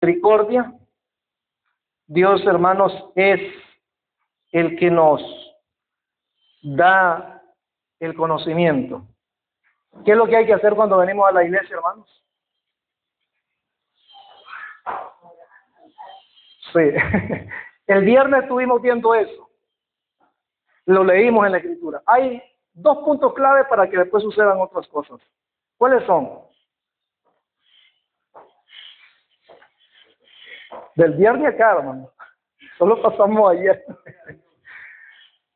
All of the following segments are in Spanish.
misericordia, Dios, hermanos, es el que nos da el conocimiento. ¿Qué es lo que hay que hacer cuando venimos a la iglesia, hermanos? Sí. El viernes estuvimos viendo eso. Lo leímos en la Escritura. Hay dos puntos clave para que después sucedan otras cosas. ¿Cuáles son? Del viernes acá, hermano. Solo pasamos ayer.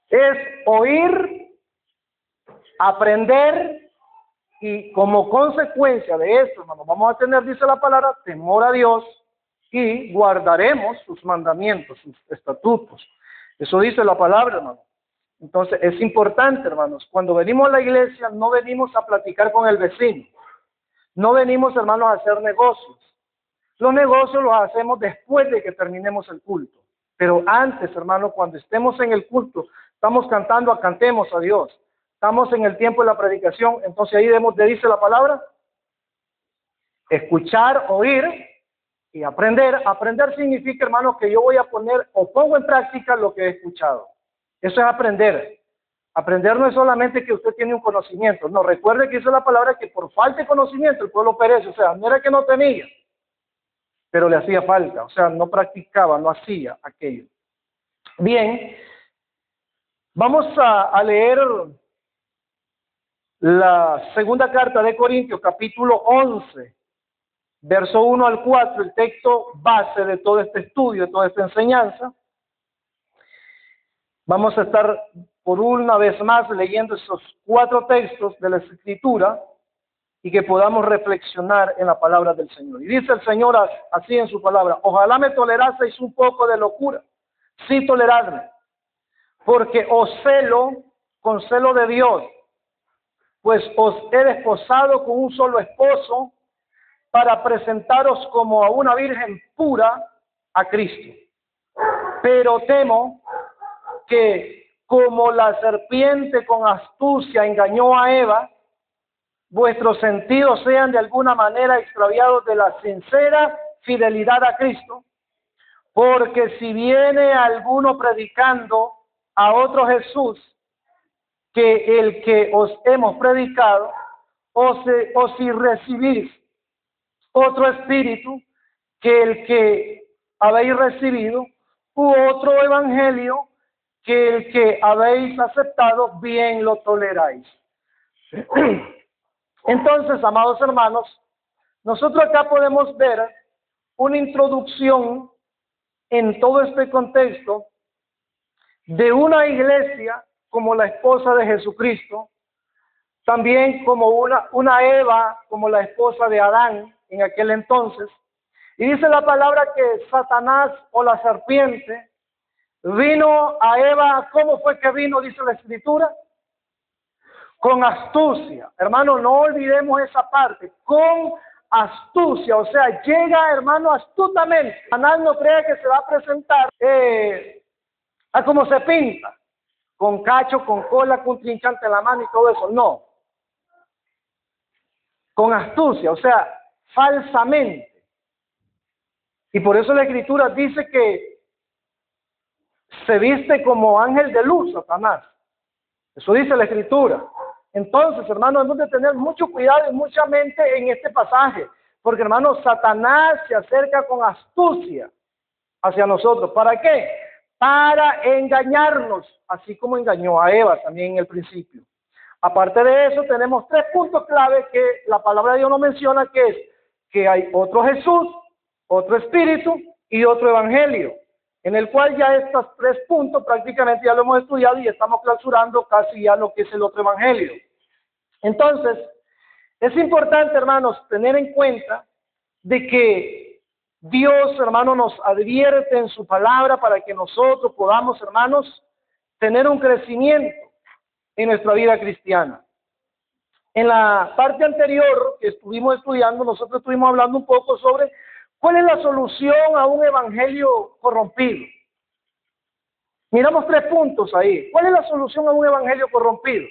Es oír, aprender, y como consecuencia de esto, hermano, vamos a tener, dice la palabra, temor a Dios, y guardaremos sus mandamientos, sus estatutos. Eso dice la palabra, hermano. Entonces es importante, hermanos, cuando venimos a la iglesia no venimos a platicar con el vecino, no venimos, hermanos, a hacer negocios. Los negocios los hacemos después de que terminemos el culto. Pero antes, hermanos, cuando estemos en el culto, estamos cantando, cantemos a Dios. Estamos en el tiempo de la predicación, entonces ahí dice la palabra, escuchar, oír y aprender. Aprender significa, hermanos, que yo voy a poner o pongo en práctica lo que he escuchado. Eso es aprender. Aprender no es solamente que usted tiene un conocimiento. No, recuerde que dice la palabra que por falta de conocimiento el pueblo perece. O sea, no era que no tenía, pero le hacía falta. O sea, no practicaba, no hacía aquello. Bien, vamos a leer la segunda carta de Corintios, capítulo 11, verso 1 al 4, el texto base de todo este estudio, de toda esta enseñanza. Vamos a estar por una vez más leyendo esos 4 textos de la Escritura y que podamos reflexionar en la palabra del Señor. Y dice el Señor así en su palabra: ojalá me toleraseis un poco de locura, sí toleradme, porque os celo con celo de Dios, pues os he desposado con un solo esposo para presentaros como a una virgen pura a Cristo. Pero temo que como la serpiente con astucia engañó a Eva, vuestros sentidos sean de alguna manera extraviados de la sincera fidelidad a Cristo, porque si viene alguno predicando a otro Jesús que el que os hemos predicado, o si recibís otro espíritu que el que habéis recibido, u otro evangelio que el que habéis aceptado, bien lo toleráis. Entonces, amados hermanos, nosotros acá podemos ver una introducción en todo este contexto de una iglesia como la esposa de Jesucristo, también como una Eva, como la esposa de Adán en aquel entonces. Y dice la palabra que Satanás o la serpiente vino a Eva. ¿Cómo fue que vino? Dice la Escritura. Con astucia. Hermano, no olvidemos esa parte. Con astucia. O sea, llega, hermano, astutamente. Satanás no cree que se va a presentar a como se pinta. Con cacho, con cola, con trinchante en la mano y todo eso. No. Con astucia, o sea, falsamente. Y por eso la Escritura dice que se viste como ángel de luz, Satanás. Eso dice la Escritura. Entonces, hermanos, hemos de tener mucho cuidado y mucha mente en este pasaje. Porque, hermanos, Satanás se acerca con astucia hacia nosotros. ¿Para qué? Para engañarnos, así como engañó a Eva también en el principio. Aparte de eso, tenemos 3 puntos clave que la palabra de Dios nos menciona, que es que hay otro Jesús, otro Espíritu y otro Evangelio, en el cual ya estos 3 puntos prácticamente ya lo hemos estudiado y estamos clausurando casi ya lo que es el otro Evangelio. Entonces, es importante, hermanos, tener en cuenta de que Dios, hermanos, nos advierte en su palabra para que nosotros podamos, hermanos, tener un crecimiento en nuestra vida cristiana. En la parte anterior que estuvimos estudiando, nosotros estuvimos hablando un poco sobre cuál es la solución a un evangelio corrompido. Miramos 3 puntos ahí. ¿Cuál es la solución a un evangelio corrompido?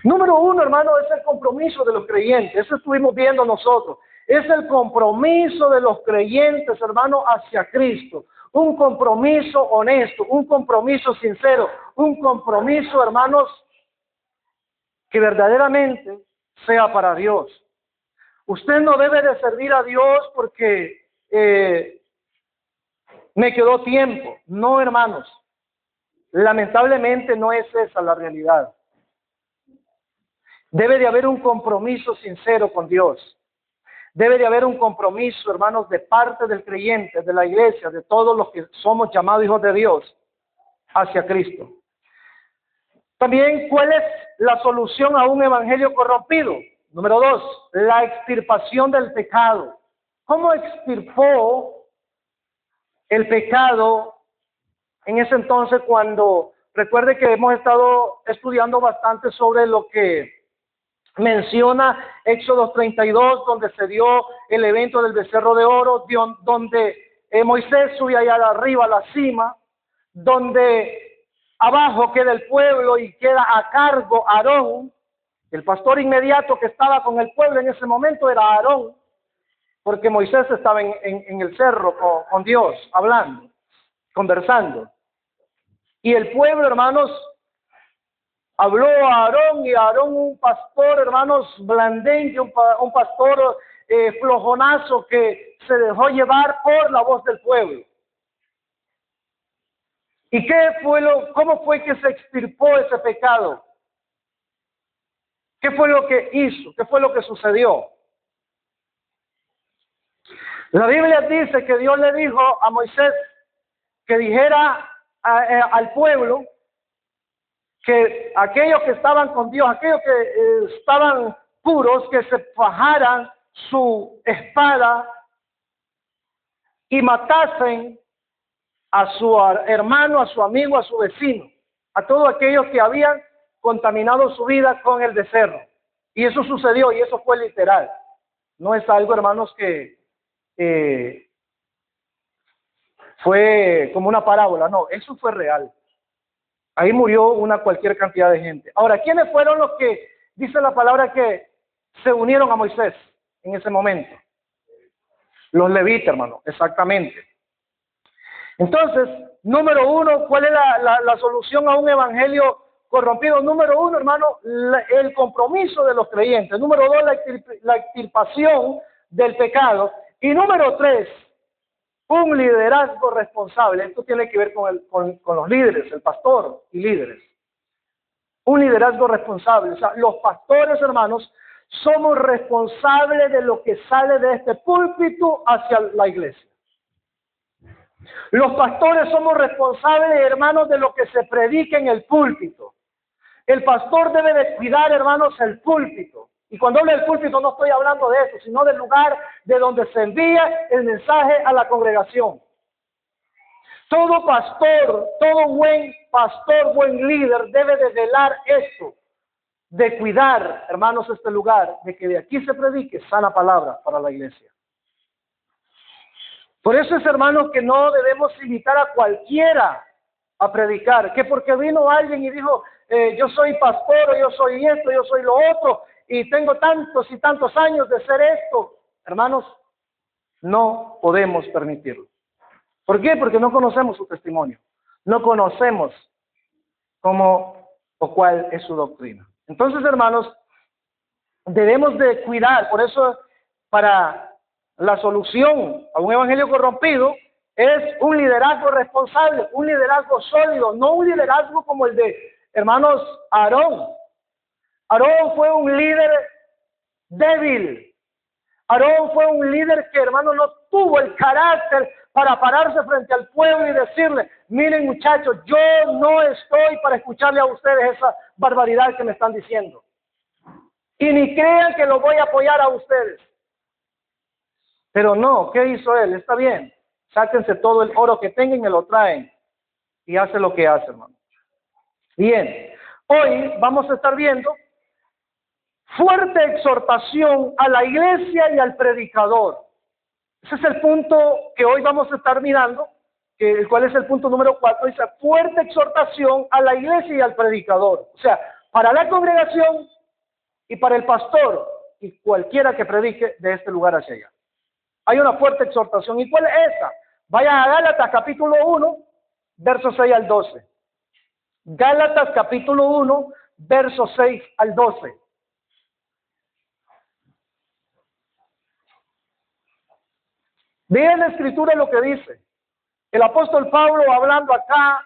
Número 1, hermano, es el compromiso de los creyentes. Eso estuvimos viendo nosotros. es el compromiso de los creyentes, hermanos, hacia Cristo. Un compromiso honesto, un compromiso sincero, un compromiso, hermanos, que verdaderamente sea para Dios. Usted no debe de servir a Dios porque me quedó tiempo. No, hermanos. Lamentablemente no es esa la realidad. Debe de haber un compromiso sincero con Dios. Debe de haber un compromiso, hermanos, de parte del creyente, de la iglesia, de todos los que somos llamados hijos de Dios, hacia Cristo. También, ¿cuál es la solución a un evangelio corrompido? Número 2, la extirpación del pecado. ¿Cómo extirpó el pecado en ese entonces cuando, recuerde que hemos estado estudiando bastante sobre lo que menciona Éxodo 32, donde se dio el evento del becerro de oro, donde Moisés sube allá arriba a la cima, donde abajo queda el pueblo y queda a cargo Aarón. El pastor inmediato que estaba con el pueblo en ese momento era Aarón, porque Moisés estaba en el cerro con Dios, hablando, conversando. Y el pueblo, hermanos, habló a Aarón, y Aarón, un pastor, hermanos, blandengue, un pastor flojonazo que se dejó llevar por la voz del pueblo. ¿Y cómo fue que se extirpó ese pecado? ¿Qué fue lo que hizo? ¿Qué fue lo que sucedió? La Biblia dice que Dios le dijo a Moisés que dijera al pueblo que aquellos que estaban con Dios, aquellos que estaban puros, que se fajaran su espada y matasen a su hermano, a su amigo, a su vecino, a todos aquellos que habían contaminado su vida con el becerro. Y eso sucedió, y eso fue literal. No es algo, hermanos, que fue como una parábola, no, eso fue real. Ahí murió cualquier cantidad de gente. Ahora, ¿quiénes fueron los que, dice la palabra, que se unieron a Moisés en ese momento? Los levitas, hermano, exactamente. Entonces, número 1, ¿cuál es la solución a un evangelio corrompido? Número 1, hermano, el compromiso de los creyentes. Número 2, la extirpación del pecado. Y número 3, un liderazgo responsable. Esto tiene que ver con los líderes, el pastor y líderes. Un liderazgo responsable. O sea, los pastores, hermanos, somos responsables de lo que sale de este púlpito hacia la iglesia. Los pastores somos responsables, hermanos, de lo que se predica en el púlpito. El pastor debe de cuidar, hermanos, el púlpito. Y cuando hablo del púlpito no estoy hablando de eso, sino del lugar de donde se envía el mensaje a la congregación. Todo pastor, todo buen pastor, buen líder debe de velar esto, de cuidar, hermanos, este lugar, de que de aquí se predique sana palabra para la iglesia. Por eso es, hermanos, que no debemos invitar a cualquiera a predicar, que porque vino alguien y dijo, yo soy pastor, o yo soy esto, yo soy lo otro, y tengo tantos y tantos años de ser esto. Hermanos, no podemos permitirlo. ¿Por qué? Porque no conocemos su testimonio. No conocemos cómo o cuál es su doctrina. Entonces, hermanos, debemos de cuidar. Por eso, para la solución a un evangelio corrompido, es un liderazgo responsable, un liderazgo sólido, no un liderazgo como el de, hermanos, Aarón. Aarón fue un líder débil. Aarón fue un líder que, hermano, no tuvo el carácter para pararse frente al pueblo y decirle, miren muchachos, yo no estoy para escucharle a ustedes esa barbaridad que me están diciendo. Y ni crean que lo voy a apoyar a ustedes. Pero no, ¿qué hizo él? Está bien, sáquense todo el oro que tengan y me lo traen. Y hace lo que hace, hermano. Bien, hoy vamos a estar viendo fuerte exhortación a la iglesia y al predicador. Ese es el punto que hoy vamos a estar mirando, el cual es el punto número 4. Dice, fuerte exhortación a la iglesia y al predicador. O sea, para la congregación y para el pastor, y cualquiera que predique de este lugar hacia allá. Hay una fuerte exhortación. ¿Y cuál es esa? Vaya a Gálatas capítulo 1, versos 6 al 12. Gálatas capítulo 1, versos 6 al 12. Vean la escritura lo que dice. El apóstol Pablo hablando acá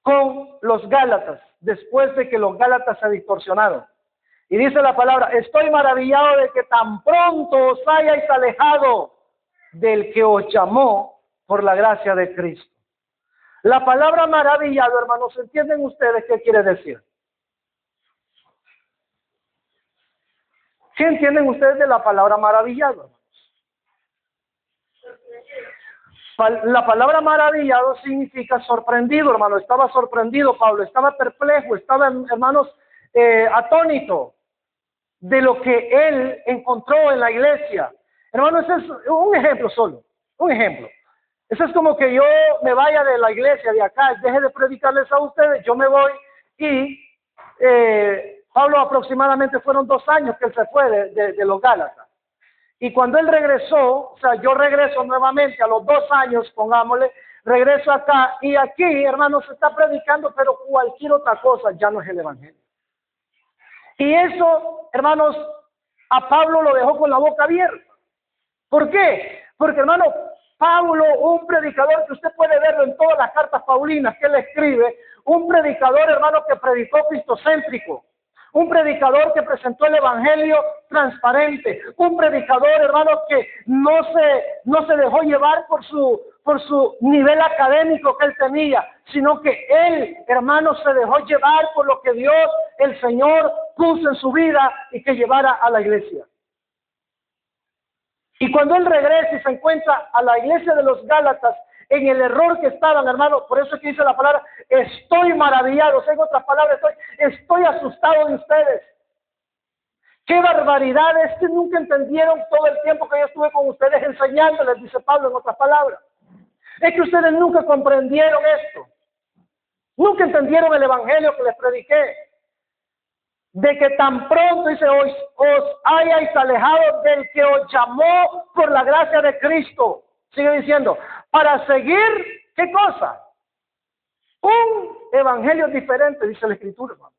con los Gálatas, después de que los Gálatas se distorsionaron. Y dice la palabra: estoy maravillado de que tan pronto os hayáis alejado del que os llamó por la gracia de Cristo. La palabra maravillado, hermanos, ¿entienden ustedes qué quiere decir? ¿Qué entienden ustedes de la palabra maravillado? La palabra maravillado significa sorprendido, hermano. Estaba sorprendido Pablo, estaba perplejo, estaba, hermanos, atónito de lo que él encontró en la iglesia. Hermano, ese es un ejemplo solo, un ejemplo. Eso es como que yo me vaya de la iglesia de acá, deje de predicarles a ustedes, yo me voy y Pablo aproximadamente fueron 2 años que él se fue de los Gálatas. Y cuando él regresó, o sea, yo regreso nuevamente a los 2 años, pongámosle, regreso acá y aquí, hermanos, se está predicando, pero cualquier otra cosa ya no es el evangelio. Y eso, hermanos, a Pablo lo dejó con la boca abierta. ¿Por qué? Porque, hermano, Pablo, un predicador que usted puede verlo en todas las cartas paulinas que él escribe, un predicador, hermano, que predicó cristocéntrico. Un predicador que presentó el evangelio transparente. Un predicador, hermano, que no se dejó llevar por su nivel académico que él tenía, sino que él, hermano, se dejó llevar por lo que Dios, el Señor, puso en su vida y que llevara a la iglesia. Y cuando él regresa y se encuentra a la iglesia de los Gálatas en el error que estaban, hermano, por eso es que dice la palabra, estoy maravillado, o sea, en otras palabras, estoy asustado de ustedes. ¡Qué barbaridad! Es que nunca entendieron todo el tiempo que yo estuve con ustedes enseñándoles, dice Pablo en otras palabras. Es que ustedes nunca comprendieron esto. Nunca entendieron el evangelio que les prediqué. De que tan pronto, dice, os hayáis alejado del que os llamó por la gracia de Cristo. Sigue diciendo, para seguir, ¿qué cosa? Un evangelio diferente, dice la Escritura, hermano.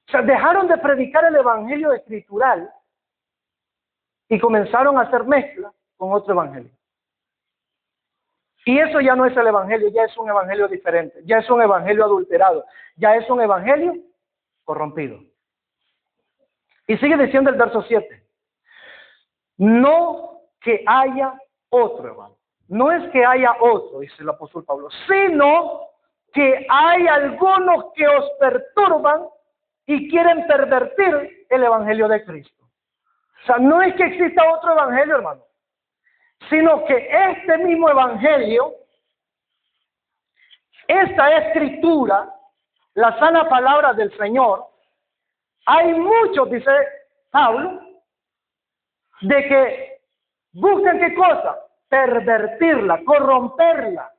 O sea, dejaron de predicar el evangelio escritural y comenzaron a hacer mezcla con otro evangelio. Y eso ya no es el evangelio, ya es un evangelio diferente, ya es un evangelio adulterado, ya es un evangelio corrompido. Y sigue diciendo el verso 7. No que haya otro, hermano. No es que haya otro, dice el apóstol Pablo, sino que hay algunos que os perturban y quieren pervertir el evangelio de Cristo. O sea, no es que exista otro evangelio, hermano, sino que este mismo evangelio, esta escritura, la sana palabra del Señor, hay muchos, dice Pablo, de que buscan ¿qué cosa? Pervertirla, corromperla.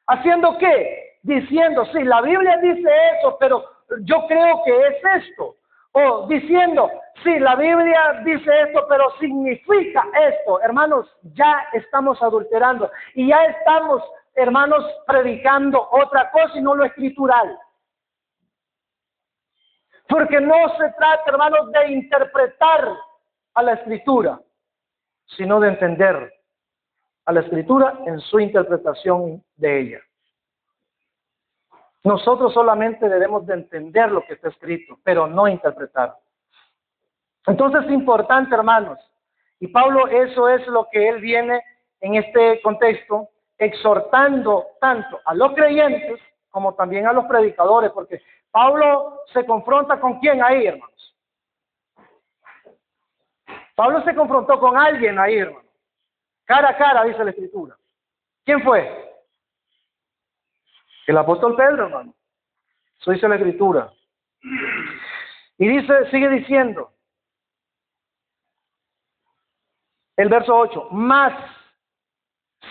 ¿Haciendo qué? Diciendo, sí, la Biblia dice eso, pero yo creo que es esto. O diciendo, sí, la Biblia dice esto, pero significa esto. Hermanos, ya estamos adulterando y ya estamos, hermanos, predicando otra cosa y no lo escritural. Porque no se trata, hermanos, de interpretar a la Escritura, sino de entender a la Escritura en su interpretación de ella. Nosotros solamente debemos de entender lo que está escrito, pero no interpretar. Entonces es importante, hermanos, y Pablo eso es lo que él viene en este contexto, exhortando tanto a los creyentes como también a los predicadores, porque Pablo se confronta con quién ahí, hermanos. Pablo se confrontó con alguien ahí, hermano. Cara a cara, dice la Escritura. ¿Quién fue? El apóstol Pedro, hermano. Eso dice la Escritura. Y dice, sigue diciendo, el verso 8, más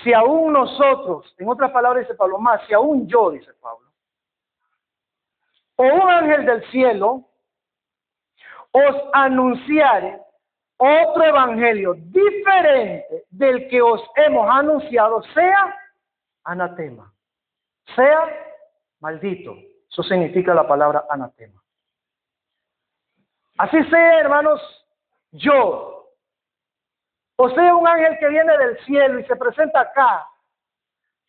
si aún nosotros, en otras palabras dice Pablo, más si aún yo, dice Pablo, o un ángel del cielo, os anunciare otro evangelio diferente del que os hemos anunciado, sea anatema, sea maldito. Eso significa la palabra anatema. Así sea, hermanos, yo, o sea, un ángel que viene del cielo y se presenta acá,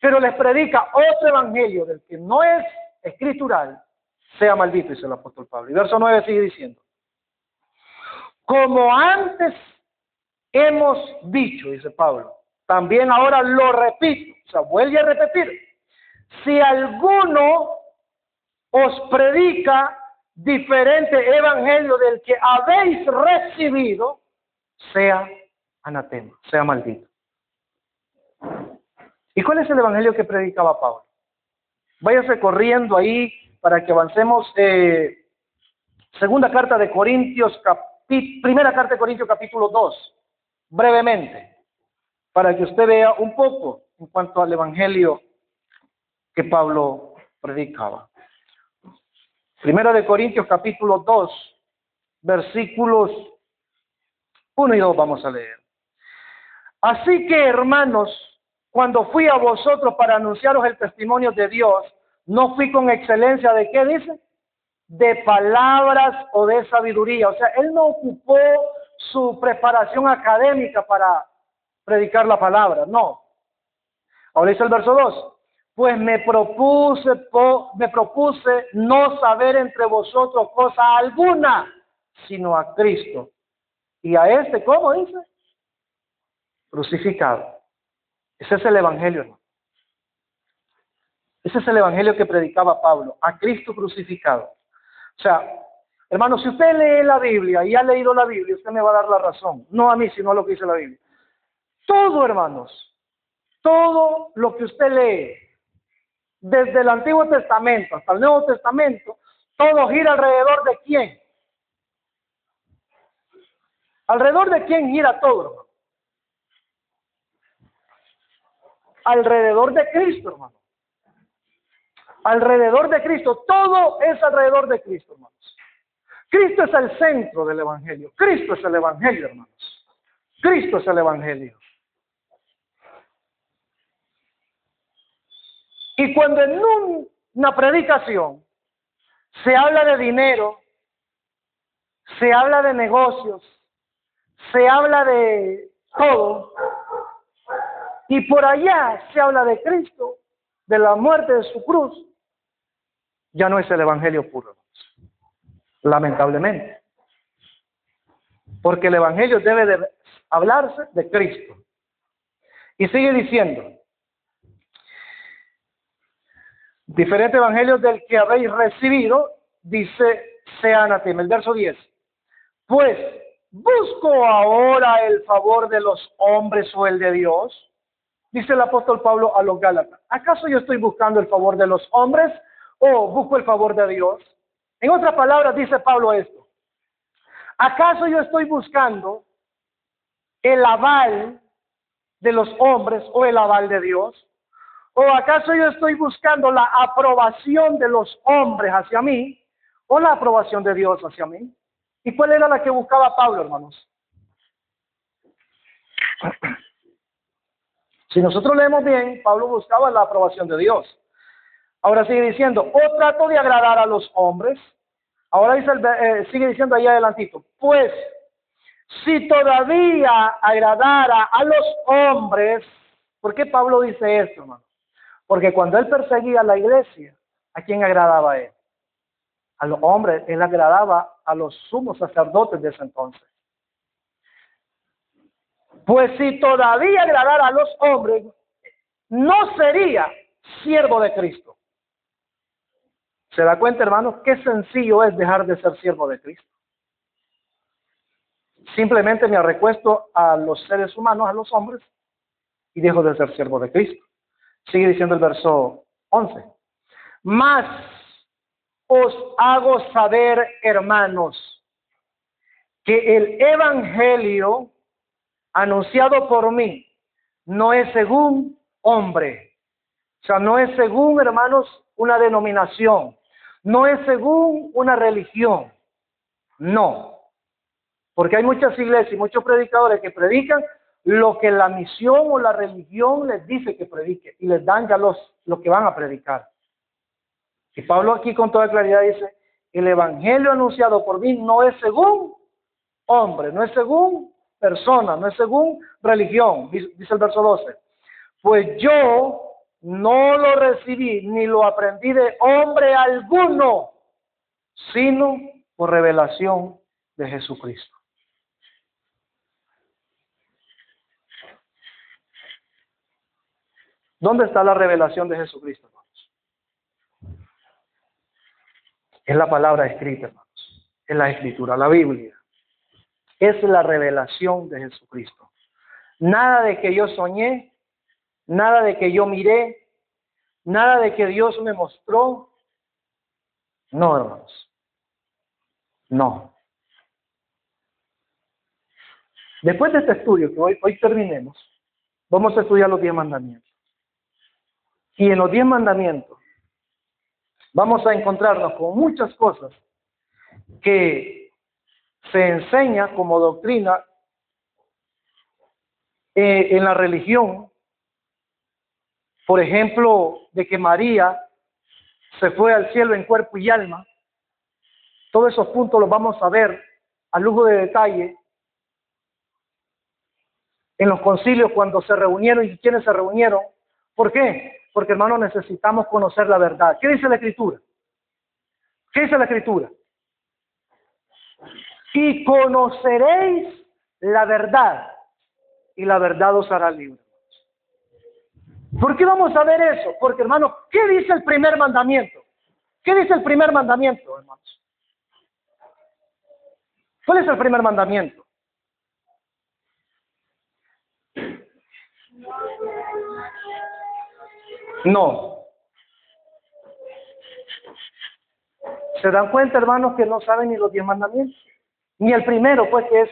pero les predica otro evangelio del que no es escritural, sea maldito, dice el apóstol Pablo. Y verso 9 sigue diciendo: como antes hemos dicho, dice Pablo, también ahora lo repito, o sea, vuelve a repetir: si alguno os predica diferente evangelio del que habéis recibido, sea anatema, sea maldito. ¿Y cuál es el evangelio que predicaba Pablo? Váyase corriendo ahí para que avancemos. Segunda carta de Corintios, primera carta de Corintios capítulo 2, brevemente, para que usted vea un poco en cuanto al evangelio que Pablo predicaba. Primera de Corintios capítulo 2, versículos 1 y 2 vamos a leer. Así que, hermanos, cuando fui a vosotros para anunciaros el testimonio de Dios, no fui con excelencia de, ¿qué dice? De palabras o de sabiduría. O sea, él no ocupó su preparación académica para predicar la palabra, no. Ahora dice el verso 2. Pues me propuse no saber entre vosotros cosa alguna, sino a Cristo. Y a este, ¿cómo dice? Crucificado. Ese es el evangelio, hermano. Ese es el evangelio que predicaba Pablo, a Cristo crucificado. O sea, hermano, si usted lee la Biblia y ha leído la Biblia, usted me va a dar la razón. No a mí, sino a lo que dice la Biblia. Todo, hermanos, todo lo que usted lee, desde el Antiguo Testamento hasta el Nuevo Testamento, todo gira alrededor de quién. ¿Alrededor de quién gira todo, hermano? Alrededor de Cristo, hermano. Alrededor de Cristo. Todo es alrededor de Cristo, hermanos. Cristo es el centro del evangelio. Cristo es el evangelio, hermanos. Cristo es el evangelio. Y cuando en una predicación se habla de dinero, se habla de negocios, se habla de todo, y por allá se habla de Cristo, de la muerte de su cruz, ya no es el evangelio puro, lamentablemente. Porque el evangelio debe de hablarse de Cristo. Y sigue diciendo: diferente evangelio del que habéis recibido, dice, sea anatema. El verso 10. Pues, ¿busco ahora el favor de los hombres o el de Dios? Dice el apóstol Pablo a los Gálatas: ¿acaso yo estoy buscando el favor de los hombres o busco el favor de Dios? En otras palabras, dice Pablo esto: ¿acaso yo estoy buscando el aval de los hombres o el aval de Dios? ¿O acaso yo estoy buscando la aprobación de los hombres hacia mí o la aprobación de Dios hacia mí? ¿Y cuál era la que buscaba Pablo, hermanos? Si nosotros leemos bien, Pablo buscaba la aprobación de Dios. Ahora sigue diciendo: o trato de agradar a los hombres. Ahora dice sigue diciendo ahí adelantito: pues, si todavía agradara a los hombres. ¿Por qué Pablo dice esto, hermano? Porque cuando él perseguía a la iglesia, ¿a quién agradaba él? A los hombres. Él agradaba a los sumos sacerdotes de ese entonces. Pues si todavía agradara a los hombres, no sería siervo de Cristo. ¿Se da cuenta, hermanos? Qué sencillo es dejar de ser siervo de Cristo. Simplemente me recuesto a los seres humanos, a los hombres, y dejo de ser siervo de Cristo. Sigue diciendo el verso 11. Mas os hago saber, hermanos, que el evangelio anunciado por mí no es según hombre. O sea, no es según, hermanos, una denominación. No es según una religión. No. Porque hay muchas iglesias y muchos predicadores que predican lo que la misión o la religión les dice que predique y les dan ya lo que van a predicar. Y Pablo aquí con toda claridad dice, el evangelio anunciado por mí no es según hombre, no es según persona, no es según religión, dice el verso 12. Pues yo no lo recibí ni lo aprendí de hombre alguno, sino por revelación de Jesucristo. ¿Dónde está la revelación de Jesucristo, hermanos? Es la palabra escrita, hermanos. Es la escritura, la Biblia. Es la revelación de Jesucristo. Nada de que yo soñé, nada de que yo miré, nada de que Dios me mostró. No, hermanos. No. Después de este estudio, que hoy terminemos, vamos a estudiar los 10 mandamientos. Y en los 10 mandamientos vamos a encontrarnos con muchas cosas que se enseña como doctrina en la religión. Por ejemplo, de que María se fue al cielo en cuerpo y alma. Todos esos puntos los vamos a ver a lujo de detalle en los concilios cuando se reunieron y quiénes se reunieron. ¿Por qué? Porque, hermanos, necesitamos conocer la verdad. ¿Qué dice la Escritura? ¿Qué dice la Escritura? Y conoceréis la verdad, y la verdad os hará libre. ¿Por qué vamos a ver eso? Porque, hermanos, ¿qué dice el primer mandamiento? ¿Qué dice el primer mandamiento, hermanos? ¿Cuál es el primer mandamiento? No. ¿Se dan cuenta, hermanos, que no saben ni los 10 mandamientos? Ni el primero, pues, que es...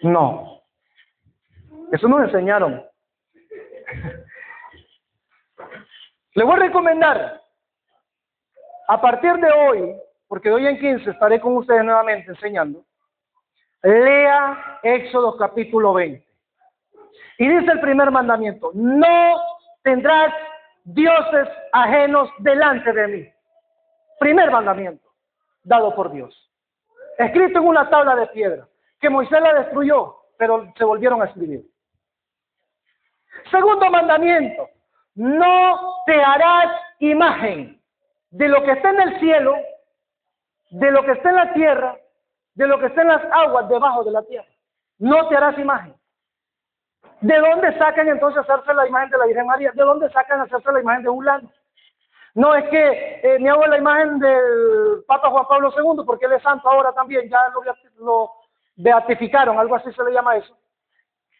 No. Eso nos enseñaron. Le voy a recomendar, a partir de hoy, porque de hoy en 15 estaré con ustedes nuevamente enseñando, lea Éxodo capítulo 20. Y dice el primer mandamiento, no tendrás dioses ajenos delante de mí. Primer mandamiento, dado por Dios. Escrito en una tabla de piedra, que Moisés la destruyó, pero se volvieron a escribir. Segundo mandamiento, no te harás imagen de lo que está en el cielo, de lo que está en la tierra, de lo que está en las aguas debajo de la tierra. No te harás imagen. ¿De dónde sacan entonces hacerse la imagen de la Virgen María? ¿De dónde sacan hacerse la imagen de Hulano? No es que me hago la imagen del Papa Juan Pablo II porque él es santo ahora también, ya lo beatificaron, algo así se le llama eso.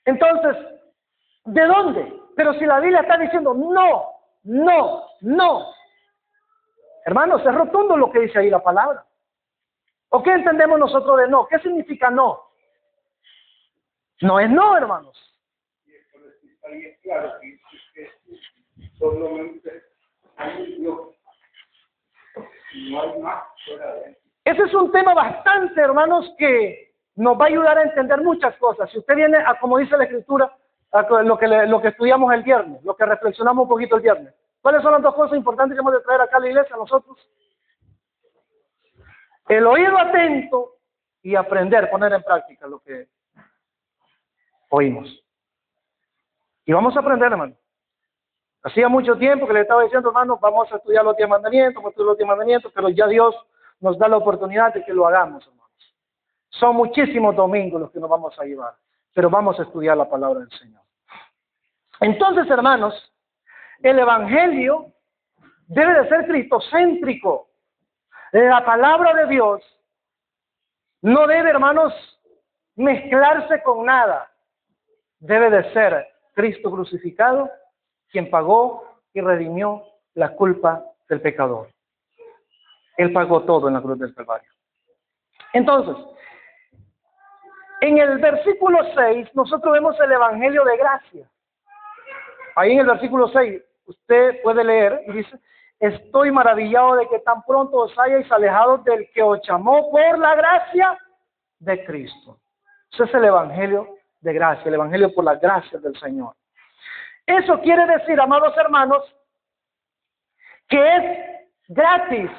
Entonces, ¿de dónde? Pero si la Biblia está diciendo no, no, no. Hermanos, es rotundo lo que dice ahí la palabra. ¿O qué entendemos nosotros de no? ¿Qué significa no? No es no, hermanos. Ahí es claro que solamente hay un Dios. No hay más fuera de él. Ese es un tema bastante, hermanos, que nos va a ayudar a entender muchas cosas. Si usted viene a, como dice la Escritura, a lo que estudiamos el viernes, lo que reflexionamos un poquito el viernes. ¿Cuáles son las dos cosas importantes que hemos de traer acá a la iglesia nosotros? El oído atento y aprender, poner en práctica lo que oímos. Y vamos a aprender, hermano. Hacía mucho tiempo que le estaba diciendo, hermano, vamos a estudiar los 10 mandamientos, vamos a estudiar los 10 mandamientos, pero ya Dios nos da la oportunidad de que lo hagamos, hermanos. Son muchísimos domingos los que nos vamos a llevar, pero vamos a estudiar la palabra del Señor. Entonces, hermanos, el Evangelio debe de ser cristocéntrico. La palabra de Dios no debe, hermanos, mezclarse con nada. Debe de ser Cristo crucificado, quien pagó y redimió la culpa del pecador. Él pagó todo en la cruz del Calvario. Entonces, en el versículo 6, nosotros vemos el Evangelio de gracia. Ahí en el versículo 6, usted puede leer y dice, estoy maravillado de que tan pronto os hayáis alejado del que os llamó por la gracia de Cristo. Ese es el evangelio de gracia, el evangelio por la gracia del Señor. Eso quiere decir, amados hermanos, que es gratis,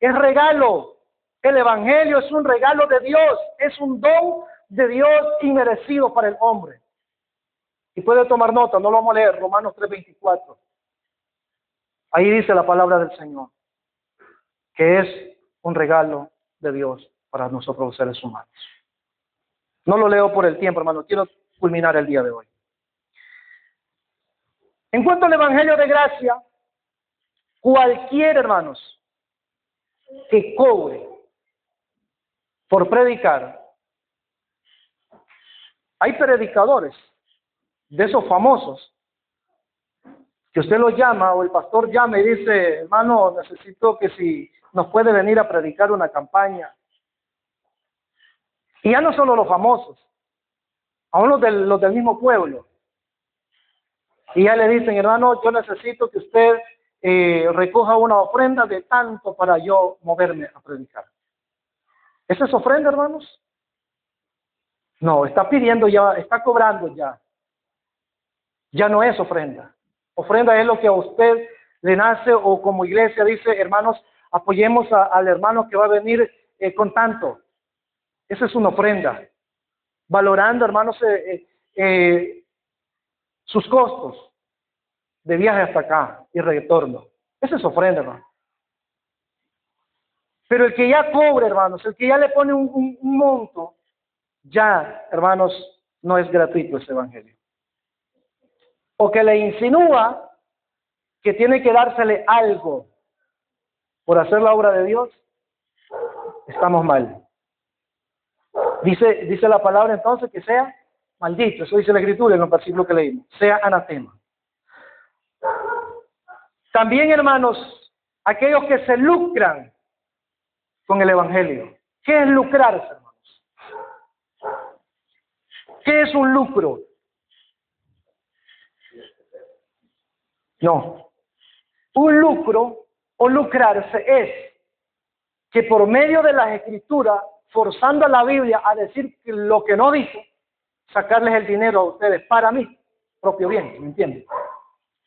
es regalo. El evangelio es un regalo de Dios, es un don de Dios inmerecido para el hombre. Y puede tomar nota, no lo vamos a leer, Romanos 3:24. Ahí dice la palabra del Señor, que es un regalo de Dios para nosotros los seres humanos. No lo leo por el tiempo, hermano, quiero culminar el día de hoy. En cuanto al evangelio de gracia, cualquier, hermanos, que cobre por predicar, hay predicadores de esos famosos que usted los llama o el pastor llama y dice, hermano, necesito que si nos puede venir a predicar una campaña. Y ya no solo los famosos, aún los del mismo pueblo. Y ya le dicen, hermano, yo necesito que usted recoja una ofrenda de tanto para yo moverme a predicar. ¿Esa es ofrenda, hermanos? No, está pidiendo ya, está cobrando ya. Ya no es ofrenda. Ofrenda es lo que a usted le nace o como iglesia dice, hermanos, apoyemos al hermano que va a venir con tanto. Esa es una ofrenda. Valorando, hermanos, sus costos de viaje hasta acá y retorno. Esa es ofrenda, hermano. Pero el que ya cobre, hermanos, el que ya le pone un monto, ya, hermanos, no es gratuito ese evangelio. O que le insinúa que tiene que dársele algo por hacer la obra de Dios, estamos mal. Dice la palabra entonces que sea maldito, eso dice la Escritura en el versículo que leímos, sea anatema. También, hermanos, aquellos que se lucran con el evangelio. ¿Qué es lucrarse, hermanos? ¿Qué es un lucro? No. Un lucro o lucrarse es que por medio de las Escrituras, forzando a la Biblia a decir lo que no dice, sacarles el dinero a ustedes para mi propio bien, ¿me entienden?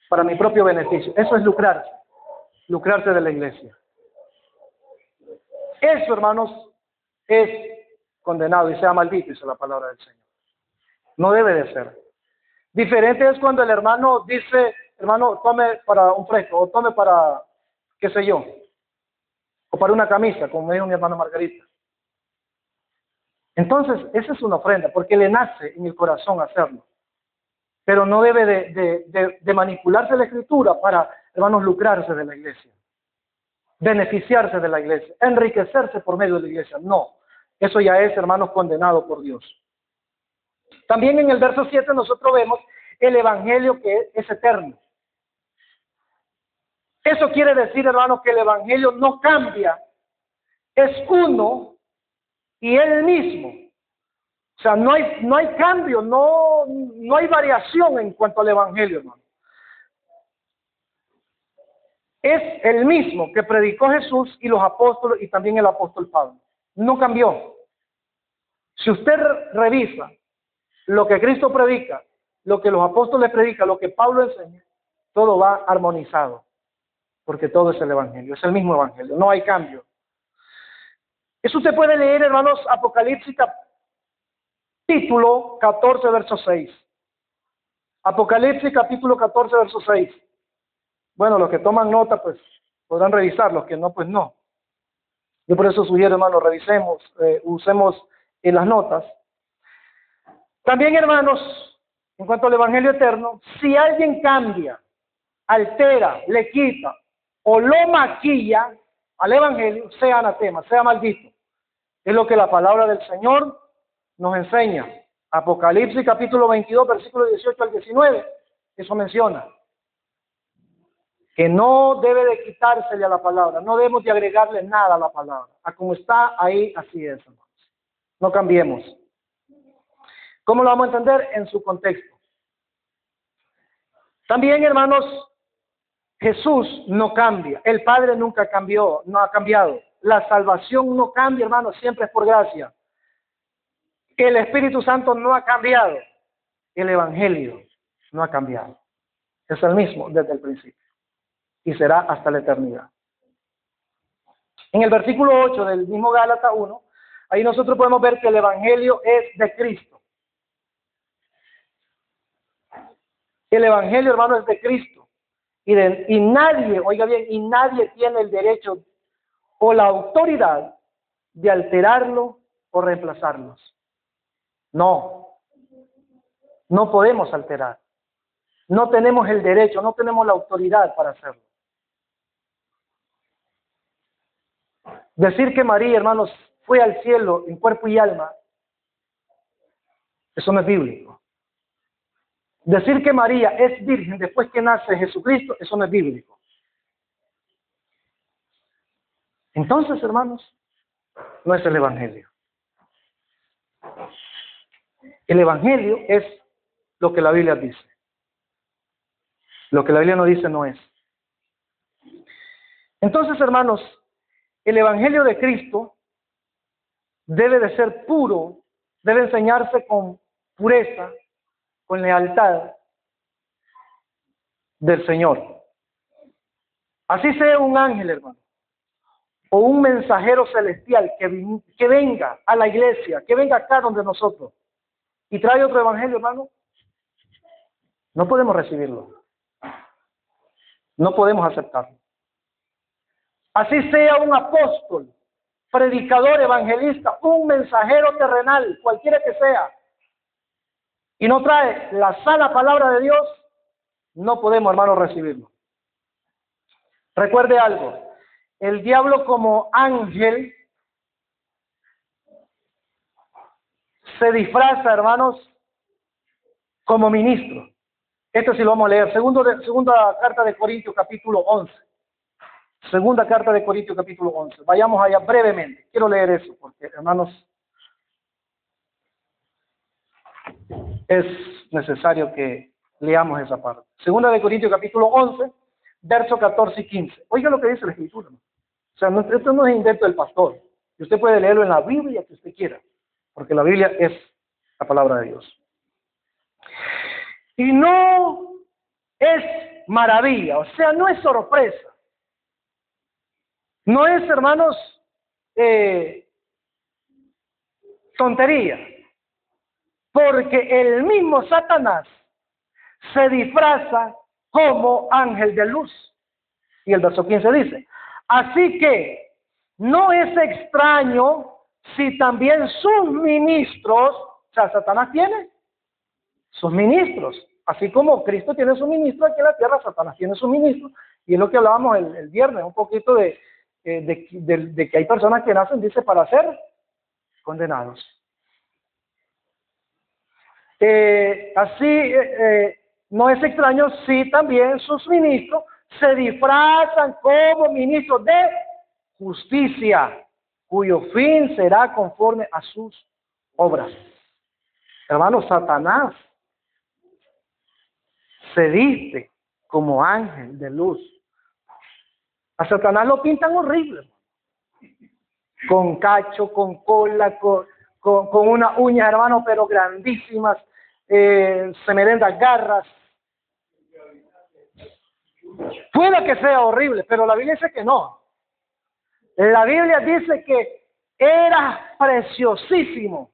Para mi propio beneficio. Eso es lucrarse. Lucrarse de la iglesia. Eso, hermanos, es condenado y sea maldito, dice la palabra del Señor. No debe de ser. Diferente es cuando el hermano dice, hermano, tome para un fresco, o tome para, qué sé yo, o para una camisa, como me dijo mi hermano Margarita. Entonces, esa es una ofrenda, porque le nace en el corazón hacerlo. Pero no debe de manipularse la Escritura para, hermanos, lucrarse de la iglesia, beneficiarse de la iglesia, enriquecerse por medio de la iglesia. No, eso ya es, hermanos, condenado por Dios. También en el verso 7 nosotros vemos el evangelio que es eterno. Eso quiere decir, hermanos, que el evangelio no cambia, es uno y el mismo. O sea, no hay cambio, no hay variación en cuanto al evangelio, hermano. Es el mismo que predicó Jesús y los apóstoles y también el apóstol Pablo. No cambió. Si usted revisa lo que Cristo predica, lo que los apóstoles predican, lo que Pablo enseña, todo va armonizado, porque todo es el evangelio, es el mismo evangelio, no hay cambio. Eso usted puede leer, hermanos, Apocalipsis capítulo 14, verso 6. Apocalipsis capítulo 14, verso 6. Bueno, los que toman nota, pues, podrán revisar, los que no, pues no. Yo por eso sugiero, hermanos, revisemos, usemos en las notas. También, hermanos, en cuanto al evangelio eterno, si alguien cambia, altera, le quita o lo maquilla al evangelio, sea anatema, sea maldito. Es lo que la palabra del Señor nos enseña. Apocalipsis capítulo 22, versículo 18 al 19, eso menciona. Que no debe de quitársele a la palabra, no debemos de agregarle nada a la palabra. A como está ahí, así es, hermanos. No cambiemos. ¿Cómo lo vamos a entender? En su contexto. También, hermanos, Jesús no cambia, el Padre nunca cambió, no ha cambiado. La salvación no cambia, hermanos, siempre es por gracia. El Espíritu Santo no ha cambiado, el Evangelio no ha cambiado. Es el mismo desde el principio y será hasta la eternidad. En el versículo 8 del mismo Gálatas 1, ahí nosotros podemos ver que el Evangelio es de Cristo. El Evangelio, hermano, es de Cristo. Y nadie, oiga bien, y nadie tiene el derecho o la autoridad de alterarlo o reemplazarlos. No, no podemos alterar. No tenemos el derecho, no tenemos la autoridad para hacerlo. Decir que María, hermanos, fue al cielo en cuerpo y alma, eso no es bíblico. Decir que María es virgen después que nace Jesucristo, eso no es bíblico. Entonces, hermanos, no es el Evangelio. El Evangelio es lo que la Biblia dice. Lo que la Biblia no dice no es. Entonces, hermanos, el Evangelio de Cristo debe de ser puro, debe enseñarse con pureza, con lealtad del Señor. Así sea un ángel, hermano, o un mensajero celestial que venga a la iglesia, que venga acá donde nosotros y trae otro evangelio, hermano, no podemos recibirlo. No podemos aceptarlo. Así sea un apóstol, predicador, evangelista, un mensajero terrenal, cualquiera que sea, y no trae la sana palabra de Dios, no podemos, hermano, recibirlo. Recuerde algo, el diablo como ángel se disfraza, hermanos, como ministro. Esto sí lo vamos a leer. Segunda carta de Corintios, capítulo 11. Segunda carta de Corintios, capítulo 11. Vayamos allá brevemente. Quiero leer eso porque, hermanos, es necesario que leamos esa parte. Segunda de Corintios, capítulo 11, versos 14 y 15. Oiga lo que dice la Escritura, ¿no? O sea, esto no es invento del pastor. Y usted puede leerlo en la Biblia que usted quiera, porque la Biblia es la palabra de Dios. Y no es maravilla, o sea, no es sorpresa. No es, hermanos, tontería. Porque el mismo Satanás se disfraza como ángel de luz. Y el verso 15 dice, así que no es extraño si también sus ministros, o sea, Satanás tiene sus ministros, así como Cristo tiene su ministro aquí en la tierra, Satanás tiene su ministro, y es lo que hablábamos el viernes, un poquito de que hay personas que nacen, dice, para ser condenados. No es extraño si también sus ministros se disfrazan como ministros de justicia, cuyo fin será conforme a sus obras. Hermano, Satanás se viste como ángel de luz. A Satanás lo pintan horrible, con cacho, con cola, con unas uñas, hermano, pero grandísimas, semerendas garras. Puede que sea horrible, pero la Biblia dice que no. La Biblia dice que era preciosísimo.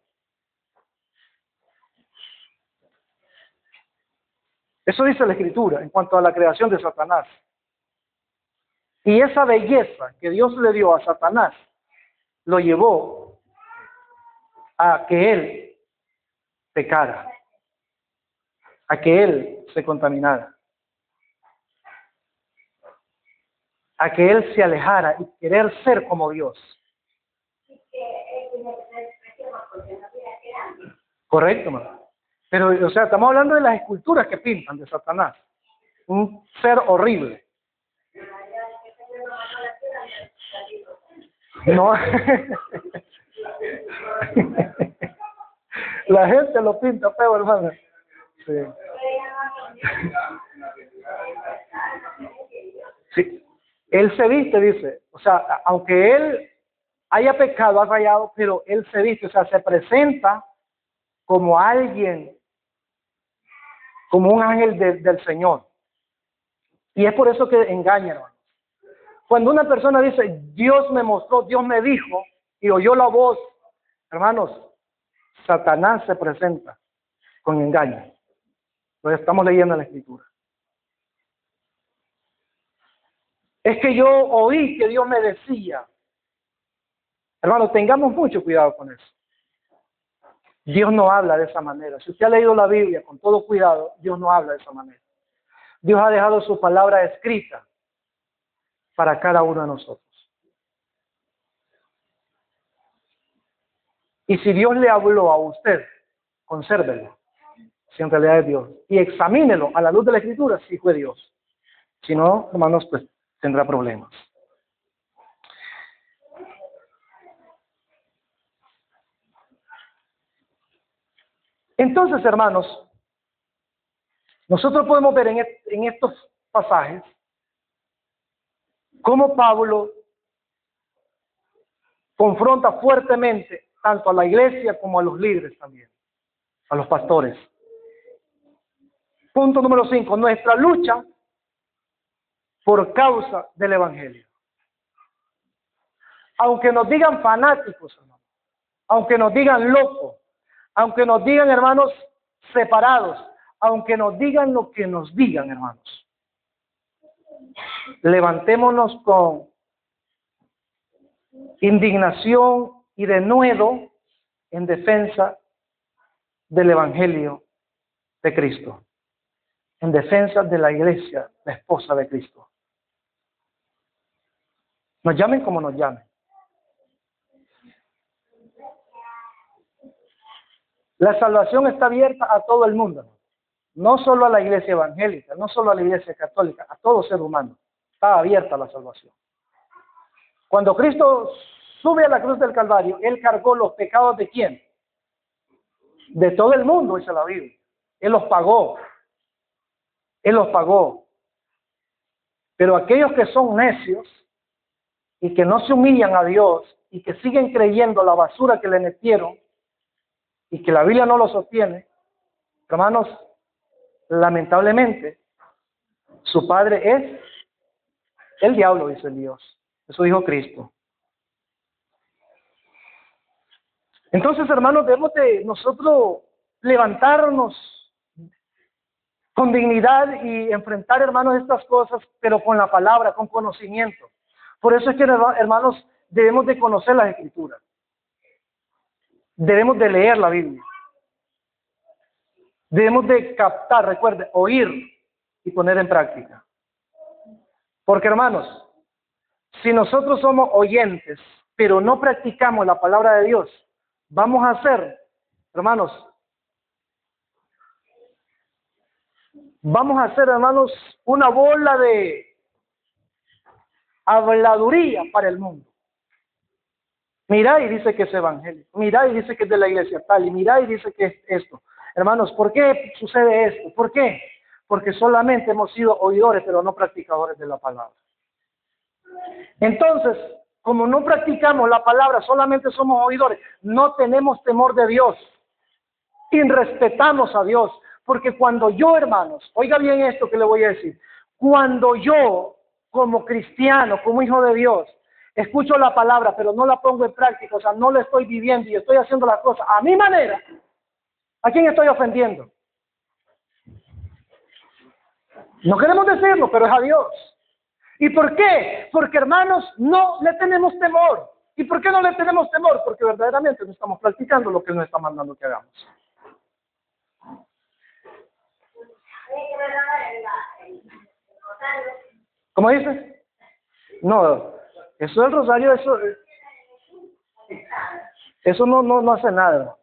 Eso dice la Escritura en cuanto a la creación de Satanás. Y esa belleza que Dios le dio a Satanás lo llevó a que él pecara, a que él se contaminara, a que él se alejara y querer ser como Dios. Correcto, hermano. Pero, o sea, estamos hablando de las esculturas que pintan de Satanás. Un ser horrible. No. La gente lo pinta feo, hermano. Sí. Él se viste, dice, o sea, aunque él haya pecado, ha fallado, pero él se viste, o sea, se presenta como alguien, como un ángel del Señor. Y es por eso que engaña, hermano. Cuando una persona dice, Dios me mostró, Dios me dijo, y oyó la voz, hermanos, Satanás se presenta con engaño. Lo estamos leyendo en la Escritura. Es que yo oí que Dios me decía. Hermanos, tengamos mucho cuidado con eso. Dios no habla de esa manera. Si usted ha leído la Biblia con todo cuidado, Dios no habla de esa manera. Dios ha dejado su palabra escrita para cada uno de nosotros. Y si Dios le habló a usted, consérvelo, si en realidad es Dios. Y examínelo a la luz de la Escritura si fue Dios. Si no, hermanos, pues tendrá problemas. Entonces, hermanos, nosotros podemos ver en estos pasajes cómo Pablo confronta fuertemente tanto a la iglesia como a los líderes también, a los pastores. Punto número 5, nuestra lucha por causa del Evangelio. Aunque nos digan fanáticos, hermanos, aunque nos digan locos, aunque nos digan, hermanos, separados, aunque nos digan lo que nos digan, hermanos, levantémonos con indignación y denuedo en defensa del Evangelio de Cristo, en defensa de la iglesia, la esposa de Cristo. Nos llamen como nos llamen. La salvación está abierta a todo el mundo, no solo a la iglesia evangélica, no solo a la iglesia católica, a todo ser humano. Está abierta la salvación. Cuando Cristo sube a la cruz del Calvario, Él cargó los pecados ¿de quién? De todo el mundo, dice la Biblia. Él los pagó. Él los pagó. Pero aquellos que son necios y que no se humillan a Dios y que siguen creyendo la basura que le metieron y que la Biblia no lo sostiene, hermanos, lamentablemente, su padre es el diablo, dice Dios. Eso dijo Cristo. Entonces, hermanos, debemos de nosotros levantarnos con dignidad y enfrentar, hermanos, estas cosas, pero con la palabra, con conocimiento. Por eso es que, hermanos, debemos de conocer las Escrituras. Debemos de leer la Biblia. Debemos de captar, recuerde, oír y poner en práctica. Porque, hermanos, si nosotros somos oyentes, pero no practicamos la palabra de Dios, vamos a hacer, hermanos, una bola de habladuría para el mundo. Mirá y dice que es evangélico, mirá y dice que es de la iglesia tal, y mirá y dice que es esto. Hermanos, ¿por qué sucede esto? ¿Por qué? Porque solamente hemos sido oidores, pero no practicadores de la palabra. Entonces, como no practicamos la palabra, solamente somos oidores, no tenemos temor de Dios, irrespetamos a Dios, porque cuando yo, hermanos, oiga bien esto que le voy a decir, cuando yo, como cristiano, como hijo de Dios, escucho la palabra, pero no la pongo en práctica, o sea, no la estoy viviendo y estoy haciendo las cosas a mi manera, ¿a quién estoy ofendiendo? No queremos decirlo, pero es a Dios. ¿Y por qué? Porque, hermanos, no le tenemos temor. ¿Y por qué no le tenemos temor? Porque verdaderamente no estamos practicando lo que Él nos está mandando que hagamos. ¿Cómo dice? No, eso del rosario, eso no hace nada.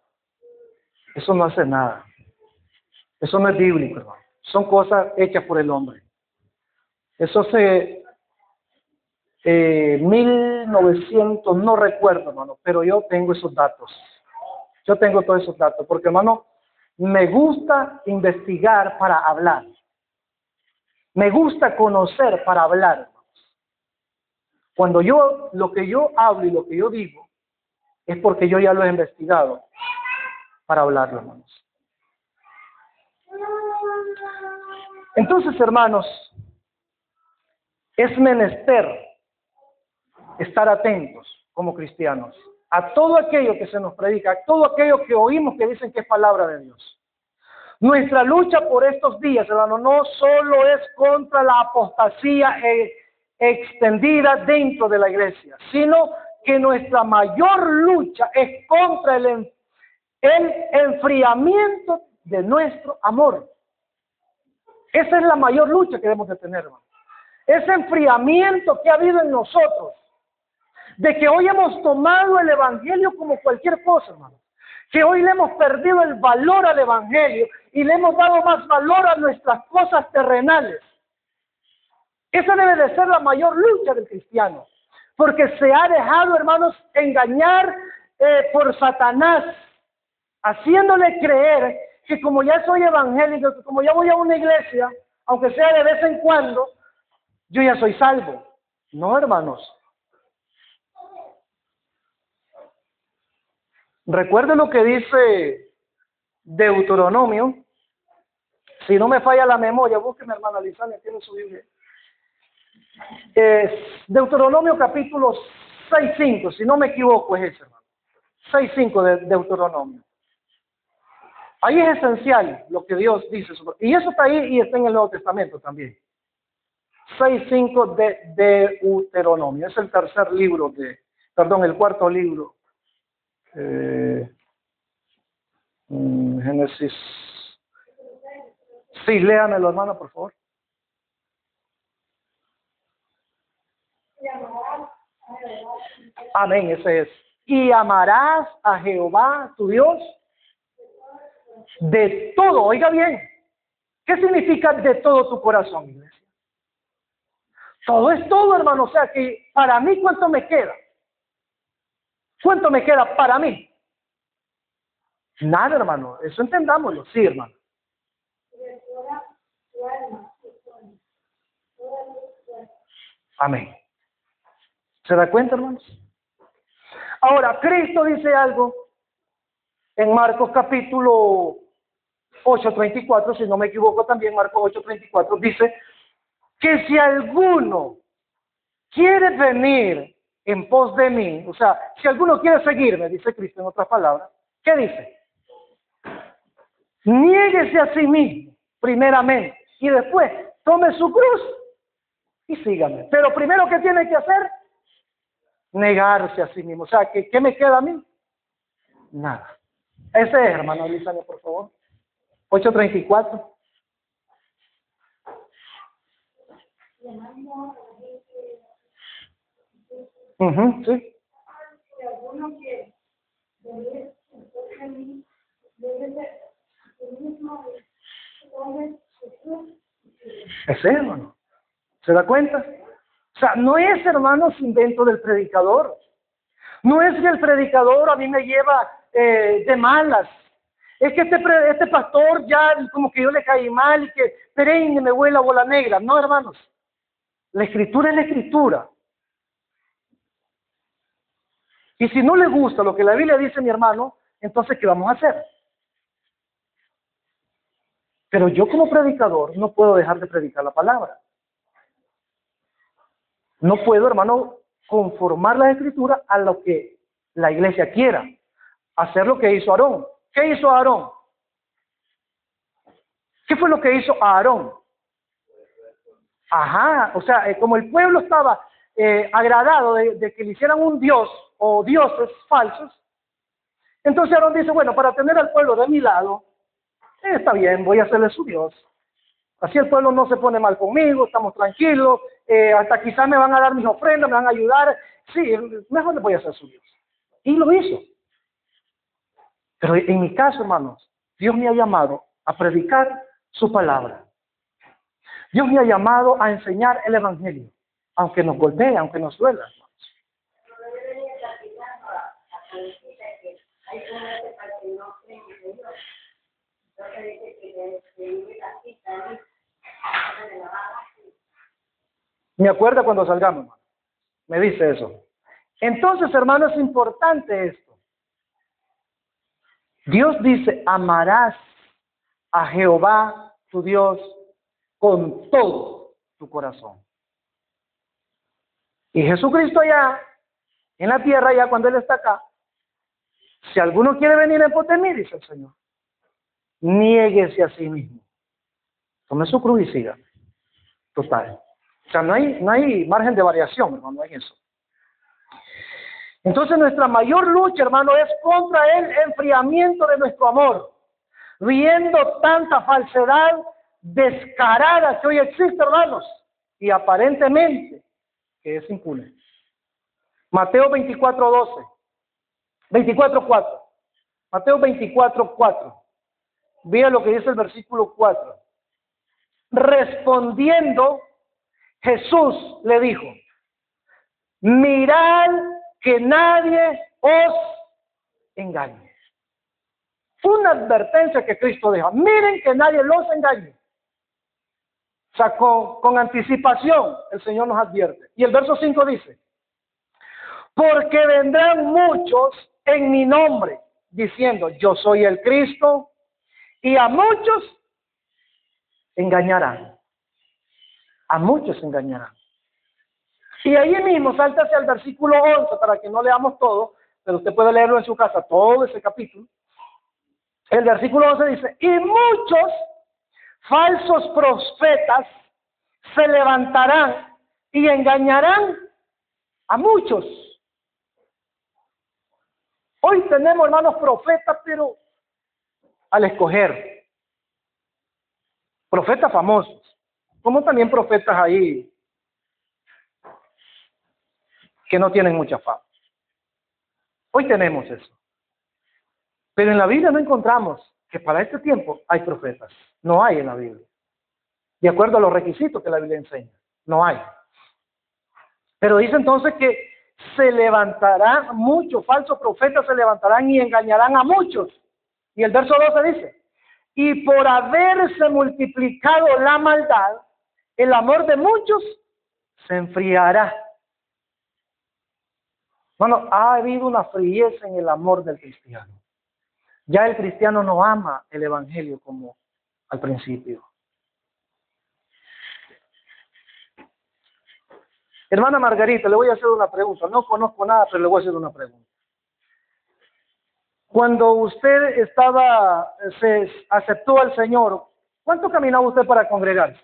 Eso no hace nada. Eso no es bíblico, hermano. Son cosas hechas por el hombre. Eso 1900, no recuerdo, hermano, pero yo tengo esos datos. Yo tengo todos esos datos, porque, hermano, me gusta investigar para hablar. Me gusta conocer para hablar, hermanos. Cuando lo que yo hablo y lo que yo digo, es porque yo ya lo he investigado para hablarlo, hermanos. Entonces, hermanos, es menester estar atentos como cristianos a todo aquello que se nos predica, a todo aquello que oímos que dicen que es palabra de Dios. Nuestra lucha por estos días, hermano, no solo es contra la apostasía extendida dentro de la iglesia, sino que nuestra mayor lucha es contra el enfriamiento de nuestro amor. Esa es la mayor lucha que debemos de tener, hermano. Ese enfriamiento que ha habido en nosotros, de que hoy hemos tomado el evangelio como cualquier cosa, hermano. Que hoy le hemos perdido el valor al evangelio y le hemos dado más valor a nuestras cosas terrenales. Esa debe de ser la mayor lucha del cristiano, porque se ha dejado, hermanos, engañar por Satanás, haciéndole creer que como ya soy evangélico, que como ya voy a una iglesia, aunque sea de vez en cuando, yo ya soy salvo. No, hermanos. Recuerde lo que dice Deuteronomio. Si no me falla la memoria, búsqueme, hermana Lizania, tiene su Biblia. Deuteronomio capítulo 6:5, si no me equivoco es ese, hermano. 6:5 de Deuteronomio. Ahí es esencial lo que Dios dice. Y eso está ahí y está en el Nuevo Testamento también. 6:5 de Deuteronomio. Es el tercer libro el cuarto libro. Génesis. Sí, léamelo, hermano, por favor. Amén, ese es. Y amarás a Jehová, tu Dios, de todo. Oiga bien, ¿qué significa de todo tu corazón, iglesia? Todo es todo, hermano. O sea que para mí, ¿cuánto me queda? ¿Cuánto me queda para mí? Nada, hermano. Eso entendámoslo. Sí, hermano. Amén. ¿Se da cuenta, hermanos? Ahora, Cristo dice algo en Marcos capítulo 8:34, si no me equivoco también, Marcos 8:34, dice que si alguno quiere venir en pos de mí, o sea, si alguno quiere seguirme, dice Cristo en otras palabras, ¿qué dice? Niéguese a sí mismo, primeramente, y después tome su cruz y sígame. Pero primero, ¿qué tiene que hacer? Negarse a sí mismo. O sea, ¿qué me queda a mí? Nada. Ese es, hermano Lizania, por favor. 8:34. Sí. Ese, hermano. ¿Se da cuenta? O sea, no es, hermanos, invento del predicador. No es que el predicador a mí me lleva de malas. Es que este pastor ya como que yo le caí mal y que perenne me huele la bola negra. No, hermanos. La escritura es la escritura. Y si no le gusta lo que la Biblia dice, mi hermano, entonces, ¿qué vamos a hacer? Pero yo como predicador no puedo dejar de predicar la palabra. No puedo, hermano, conformar la escritura a lo que la iglesia quiera. Hacer lo que hizo Aarón. ¿Qué hizo Aarón? ¿Qué fue lo que hizo Aarón? Ajá, o sea, como el pueblo estaba agradado de que le hicieran un dios o dioses falsos, entonces Aarón dice, bueno, para tener al pueblo de mi lado, está bien, voy a hacerle su dios. Así el pueblo no se pone mal conmigo, estamos tranquilos, hasta quizás me van a dar mis ofrendas, me van a ayudar. Sí, mejor le voy a hacer su dios. Y lo hizo. Pero en mi caso, hermanos, Dios me ha llamado a predicar su palabra. Dios me ha llamado a enseñar el evangelio, aunque nos golpee, aunque nos duela. Me acuerda cuando salgamos, hermano. Me dice eso. Entonces, hermano, es importante esto. Dios dice, amarás a Jehová tu Dios con todo tu corazón. Y Jesucristo allá en la tierra, ya cuando Él está acá, si alguno quiere venir en pos de mí, dice el Señor, niéguese a sí mismo. Tome su cruz y siga. Total. O sea, no hay margen de variación, hermano, en eso. Entonces nuestra mayor lucha, hermano, es contra el enfriamiento de nuestro amor, viendo tanta falsedad descarada que hoy existe, hermanos, y aparentemente que es impune. Mateo 24:12, 24:4, Mateo 24:4. Vea lo que dice el versículo 4. Respondiendo, Jesús le dijo, mirad que nadie os engañe. Una advertencia que Cristo deja. Miren que nadie los engañe. O sea, con anticipación el Señor nos advierte. Y el verso 5 dice, porque vendrán muchos en mi nombre, diciendo, yo soy el Cristo, y a muchos engañarán. A muchos engañarán. Y ahí mismo, sáltase al versículo 11 para que no leamos todo, pero usted puede leerlo en su casa, todo ese capítulo. El versículo 11 dice, y muchos falsos profetas se levantarán y engañarán a muchos. Hoy tenemos, hermanos, profetas, pero al escoger. Profetas famosos, como también profetas ahí que no tienen mucha fama. Hoy tenemos eso. Pero en la Biblia no encontramos que para este tiempo hay profetas. No hay en la Biblia. De acuerdo a los requisitos que la Biblia enseña. No hay. Pero dice entonces que se levantarán muchos falsos profetas, se levantarán y engañarán a muchos. Y el verso 12 dice, y por haberse multiplicado la maldad, el amor de muchos se enfriará. Bueno, ha habido una frieza en el amor del cristiano. Ya el cristiano no ama el evangelio como al principio. Hermana Margarita, le voy a hacer una pregunta. No conozco nada, pero le voy a hacer una pregunta. Cuando usted se aceptó al Señor, ¿cuánto caminaba usted para congregarse?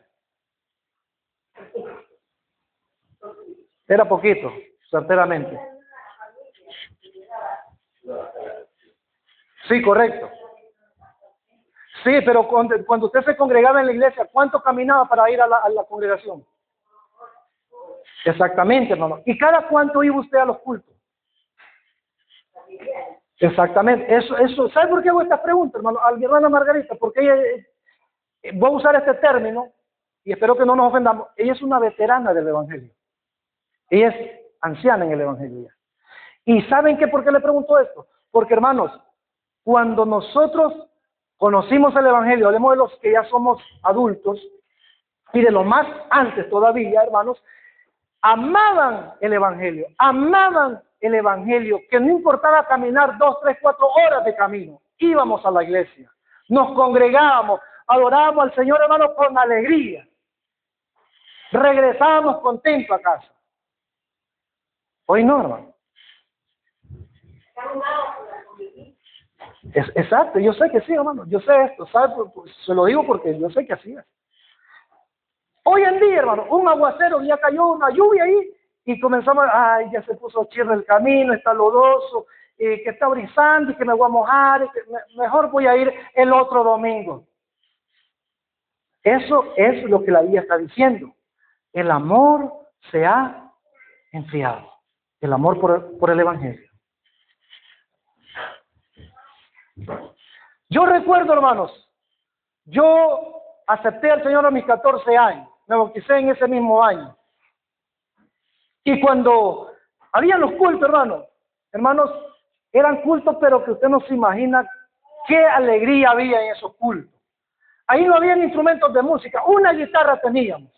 Era poquito, certeramente. Sí, correcto. Sí, pero cuando usted se congregaba en la iglesia, ¿cuánto caminaba para ir a la congregación? Exactamente, hermano. ¿Y cada cuánto iba usted a los cultos? Exactamente. Eso. ¿Sabe por qué hago esta pregunta, hermano? A mi hermana Margarita, porque ella, voy a usar este término, y espero que no nos ofendamos, ella es una veterana del evangelio. Ella es anciana en el evangelio ya. ¿Y saben qué? ¿Por qué le pregunto esto? Porque, hermanos, cuando nosotros conocimos el evangelio, hablemos de los que ya somos adultos, y de lo más antes todavía, hermanos, amaban el evangelio, que no importaba caminar 2, 3, 4 horas de camino, íbamos a la iglesia, nos congregábamos, adorábamos al Señor, hermanos, con alegría, regresábamos contentos a casa. Hoy no, hermano. Exacto, yo sé que sí, hermano, yo sé esto, ¿sabe? Se lo digo porque yo sé que así es. Hoy en día, hermano, un aguacero, ya cayó una lluvia ahí y comenzamos, ya se puso chirre el camino, está lodoso, que está brisando y que me voy a mojar, y que mejor voy a ir el otro domingo. Eso es lo que la Biblia está diciendo. El amor se ha enfriado. El amor por el evangelio. Yo recuerdo, hermanos, yo acepté al Señor a mis 14 años, me bauticé en ese mismo año. Y cuando había los cultos, hermanos, eran cultos, pero que usted no se imagina qué alegría había en esos cultos. Ahí no habían instrumentos de música, una guitarra teníamos.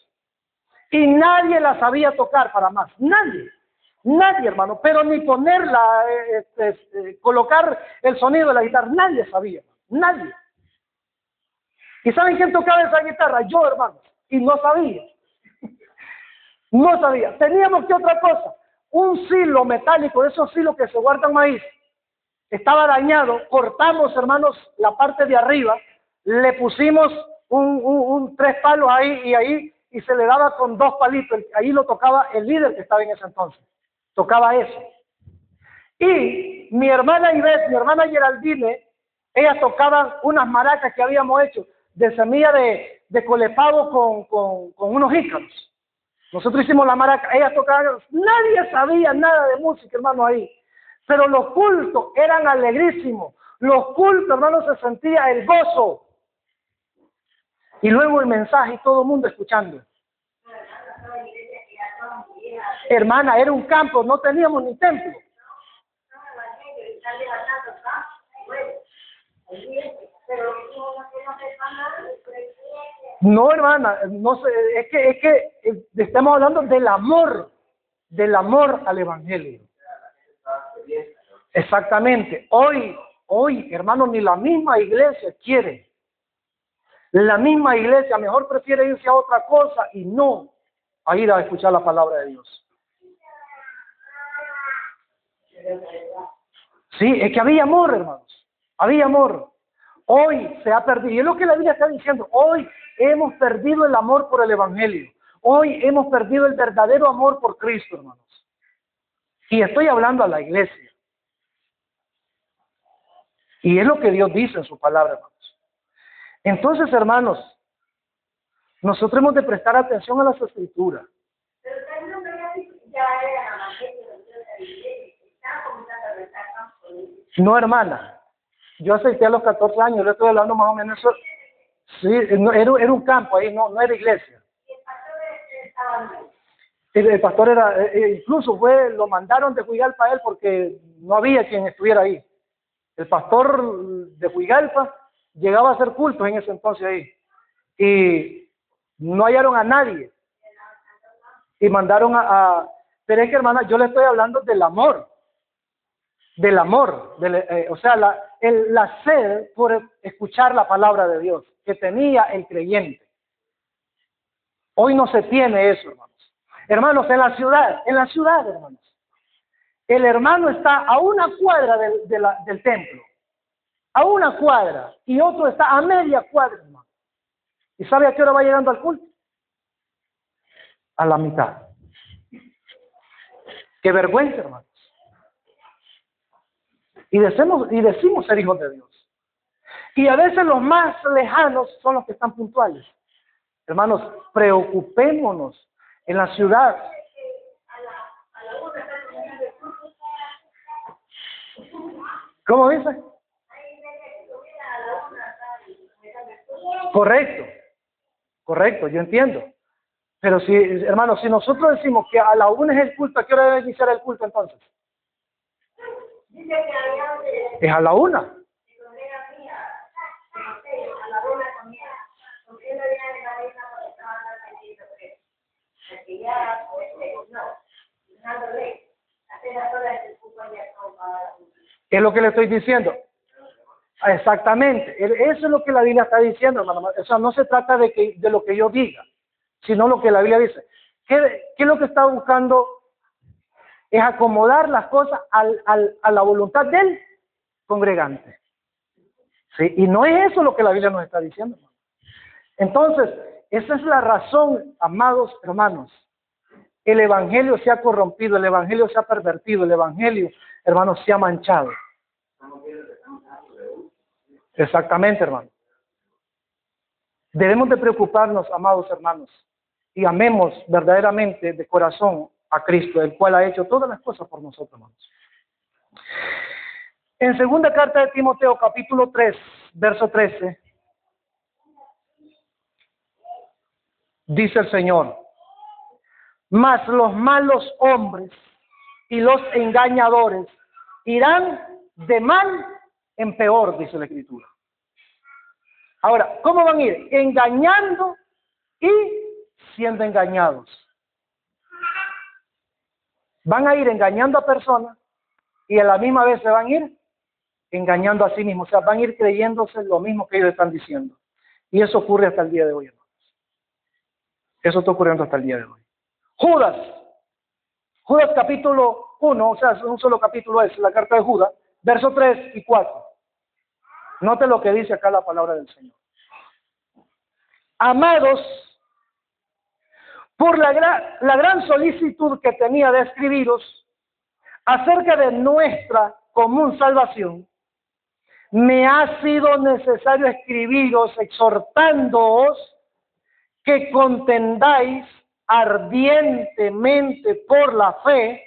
Y nadie la sabía tocar para más, nadie. Nadie, hermano, pero ni ponerla, colocar el sonido de la guitarra, nadie sabía, nadie. ¿Y saben quién tocaba esa guitarra? Yo, hermano, y no sabía. No sabía. Teníamos que otra cosa, un silo metálico, de esos silos que se guardan maíz, estaba dañado, cortamos, hermanos, la parte de arriba, le pusimos tres palos ahí y se le daba con 2 palitos, ahí lo tocaba el líder que estaba en ese entonces, tocaba eso. Y mi hermana Ivette, mi hermana Geraldine, ellas tocaban unas maracas que habíamos hecho de semilla de colepavo con unos ícaros. Nosotros hicimos la maraca, ellas tocaban, nadie sabía nada de música, hermano, ahí. Pero los cultos eran alegrísimos. Los cultos, hermano, se sentía el gozo. Y luego el mensaje y todo el mundo escuchando. Hermana, era un campo, no teníamos ni templo. No, hermana, no sé, es que estamos hablando del amor al evangelio. Exactamente. Hoy, hermano, ni la misma iglesia quiere. La misma iglesia mejor prefiere irse a otra cosa y no a ir a escuchar la palabra de Dios. Sí, es que había amor, hermanos. Había amor. Hoy se ha perdido. Y es lo que la Biblia está diciendo. Hoy hemos perdido el amor por el evangelio. Hoy hemos perdido el verdadero amor por Cristo, hermanos. Y estoy hablando a la iglesia. Y es lo que Dios dice en su palabra, hermanos. Entonces, hermanos, nosotros hemos de prestar atención a las escrituras. No, hermana. Yo acepté a los 14 años, yo estoy hablando más o menos eso. Sí, era un campo ahí, no era iglesia. El pastor era, incluso lo mandaron de Huigalpa a él porque no había quien estuviera ahí. El pastor de Huigalpa llegaba a hacer cultos en ese entonces ahí. Y no hallaron a nadie. Y mandaron pero es que, hermana, yo le estoy hablando del amor. Del amor. O sea, la sed por escuchar la palabra de Dios que tenía el creyente. Hoy no se tiene eso, hermanos. Hermanos, en la ciudad, hermanos. El hermano está a una cuadra del templo. A una cuadra. Y otro está a media cuadra, hermano. ¿Y sabe a qué hora va llegando al culto? A la mitad. Qué vergüenza, hermanos. Y decimos ser hijos de Dios. Y a veces los más lejanos son los que están puntuales. Hermanos, preocupémonos en la ciudad. ¿Cómo dice? Correcto, yo entiendo. Pero si, hermanos, si nosotros decimos que a la 1 es el culto, ¿a qué hora debe iniciar el culto entonces? Es a la 1. Es lo que le estoy diciendo. Exactamente. Eso es lo que la Biblia está diciendo, hermano. O sea, no se trata de lo que yo diga, sino lo que la Biblia dice. ¿Qué es lo que está buscando? Es acomodar las cosas a la voluntad del congregante. ¿Sí? Y no es eso lo que la Biblia nos está diciendo, hermano. Entonces, esa es la razón, amados hermanos. El evangelio se ha corrompido, el evangelio se ha pervertido, el evangelio, hermanos, se ha manchado. Exactamente, hermano. Debemos de preocuparnos, amados hermanos, y amemos verdaderamente de corazón a Cristo, el cual ha hecho todas las cosas por nosotros, hermanos. En segunda carta de Timoteo, capítulo 3, verso 13, dice el Señor: mas los malos hombres y los engañadores irán de mal en peor, dice la Escritura. Ahora, ¿cómo van a ir? Engañando y siendo engañados. van a ir engañando a personas y a la misma vez se van a ir engañando a sí mismos. O sea, van a ir creyéndose lo mismo que ellos están diciendo. Y eso ocurre hasta el día de hoy, hermanos. Eso está ocurriendo hasta el día de hoy. Judas capítulo 1, o sea, un solo capítulo es la carta de Judas, versos 3 y 4. Note lo que dice acá la palabra del Señor. Amados, por la gran solicitud que tenía de escribiros acerca de nuestra común salvación, me ha sido necesario escribiros exhortándoos que contendáis ardientemente por la fe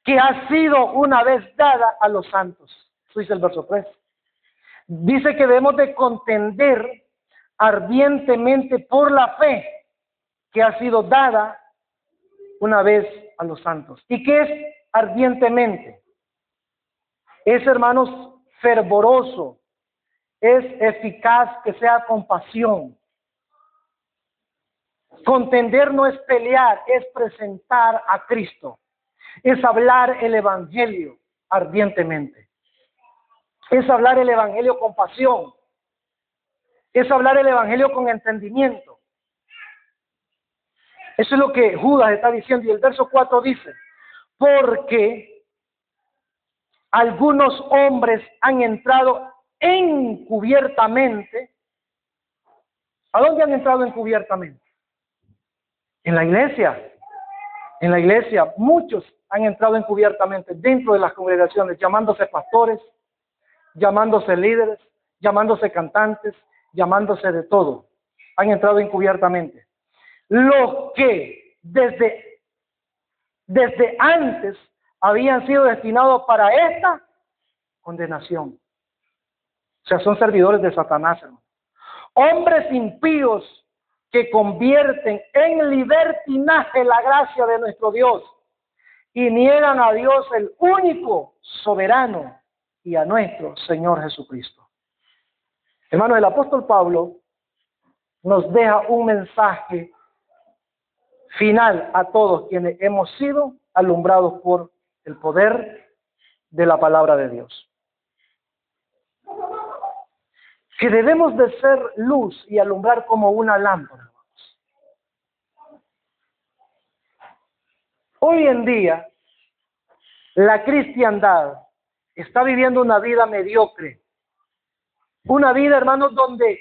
que ha sido una vez dada a los santos. Eso dice el verso 3. Dice que debemos de contender ardientemente por la fe que ha sido dada una vez a los santos. ¿Y qué es ardientemente? Es, hermanos, fervoroso, es eficaz, que sea con pasión. Contender no es pelear, es presentar a Cristo, es hablar el evangelio ardientemente, es hablar el evangelio con pasión, es hablar el evangelio con entendimiento. Eso es lo que Judas está diciendo, y el verso 4 dice: porque algunos hombres han entrado encubiertamente. ¿A dónde han entrado encubiertamente? En la iglesia. En la iglesia muchos han entrado encubiertamente dentro de las congregaciones, llamándose pastores, llamándose líderes, llamándose cantantes, llamándose de todo. Han entrado encubiertamente. Los que desde antes habían sido destinados para esta condenación. O sea, son servidores de Satanás, hermano. Hombres impíos que convierten en libertinaje la gracia de nuestro Dios y niegan a Dios el único soberano y a nuestro Señor Jesucristo. Hermano, el apóstol Pablo nos deja un mensaje final a todos quienes hemos sido alumbrados por el poder de la palabra de Dios. Que debemos de ser luz y alumbrar como una lámpara. Hoy en día, la cristiandad está viviendo una vida mediocre. Una vida, hermanos, donde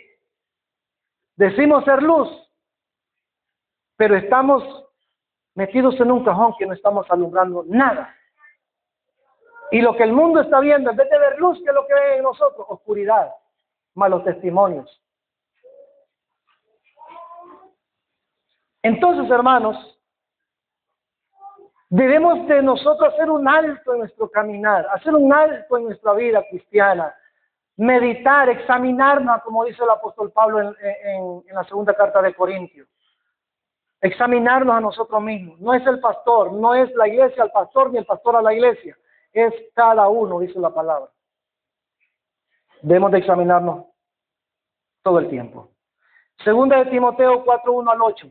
decimos ser luz, pero estamos metidos en un cajón que no estamos alumbrando nada. Y lo que el mundo está viendo, en vez de ver luz, ¿qué es lo que ve en nosotros? Oscuridad, malos testimonios. Entonces, hermanos, debemos de nosotros hacer un alto en nuestro caminar, hacer un alto en nuestra vida cristiana, meditar, examinarnos, como dice el apóstol Pablo en la segunda carta de Corintios. Examinarnos a nosotros mismos. No es el pastor, no es la iglesia al pastor, ni el pastor a la iglesia. Es cada uno, dice la palabra. Debemos de examinarnos todo el tiempo. Segunda de Timoteo 4:1 al 8.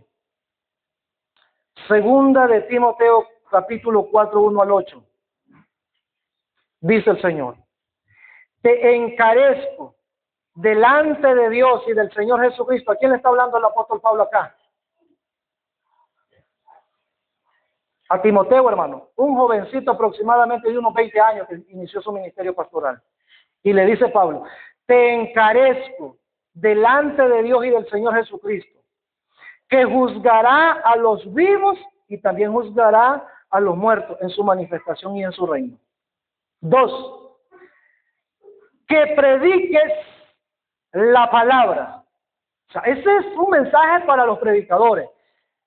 Segunda de Timoteo capítulo 4:1 al 8. Dice el Señor: te encarezco delante de Dios y del Señor Jesucristo. ¿A quién le está hablando el apóstol Pablo acá? A Timoteo, hermano, un jovencito aproximadamente de unos 20 años que inició su ministerio pastoral. Y le dice Pablo: te encarezco delante de Dios y del Señor Jesucristo, que juzgará a los vivos y también juzgará a los muertos en su manifestación y en su reino. 2, que prediques la palabra. O sea, ese es un mensaje para los predicadores.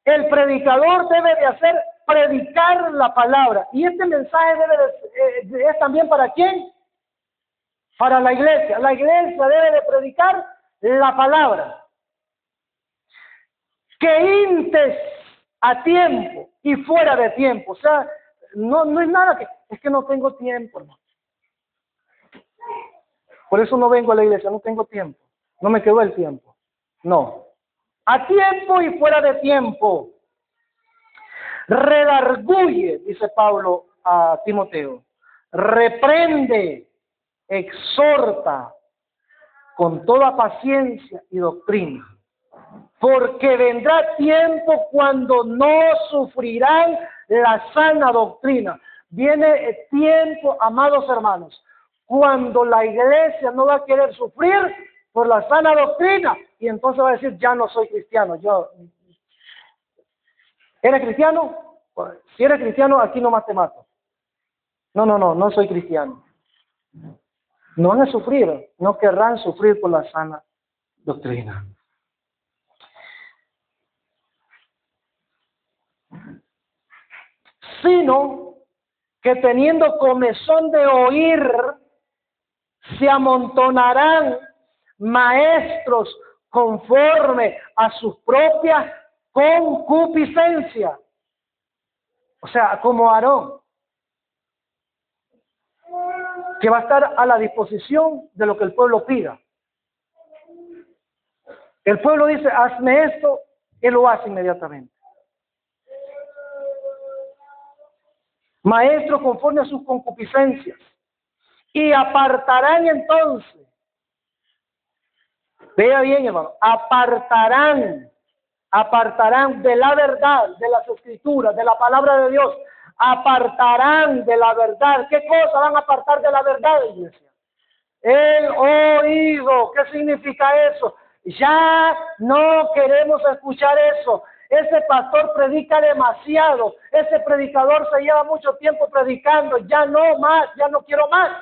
El predicador debe de hacer predicar la palabra. Y este mensaje es también ¿para quién? Para la iglesia. La iglesia debe de predicar la palabra. Que instes a tiempo y fuera de tiempo. O sea, no es nada que... Es que no tengo tiempo, hermano. Por eso no vengo a la iglesia, no tengo tiempo. No me quedó el tiempo. No. A tiempo y fuera de tiempo. redarguye, dice Pablo a Timoteo, reprende, exhorta con toda paciencia y doctrina, porque vendrá tiempo cuando no sufrirán la sana doctrina. Viene tiempo, amados hermanos, cuando la iglesia no va a querer sufrir por la sana doctrina, y entonces va a decir, ya no soy cristiano. ¿Eres cristiano? Si eres cristiano, aquí nomás te mato. No soy cristiano. No van a sufrir, no querrán sufrir por la sana doctrina. Sino que teniendo comezón de oír, se amontonarán maestros conforme a sus propias concupiscencias. O sea, como Aarón, que va a estar a la disposición de lo que el pueblo pida. El pueblo dice, hazme esto, él lo hace inmediatamente. Maestro conforme a sus concupiscencias. Y apartarán entonces, vea bien hermano, apartarán de la verdad, de las escrituras, de la palabra de Dios, apartarán de la verdad. ¿Qué cosa van a apartar de la verdad, iglesia? El oído. ¿Qué significa eso? Ya no queremos escuchar eso. Ese pastor predica demasiado. Ese predicador se lleva mucho tiempo predicando. Ya no más, ya no quiero más.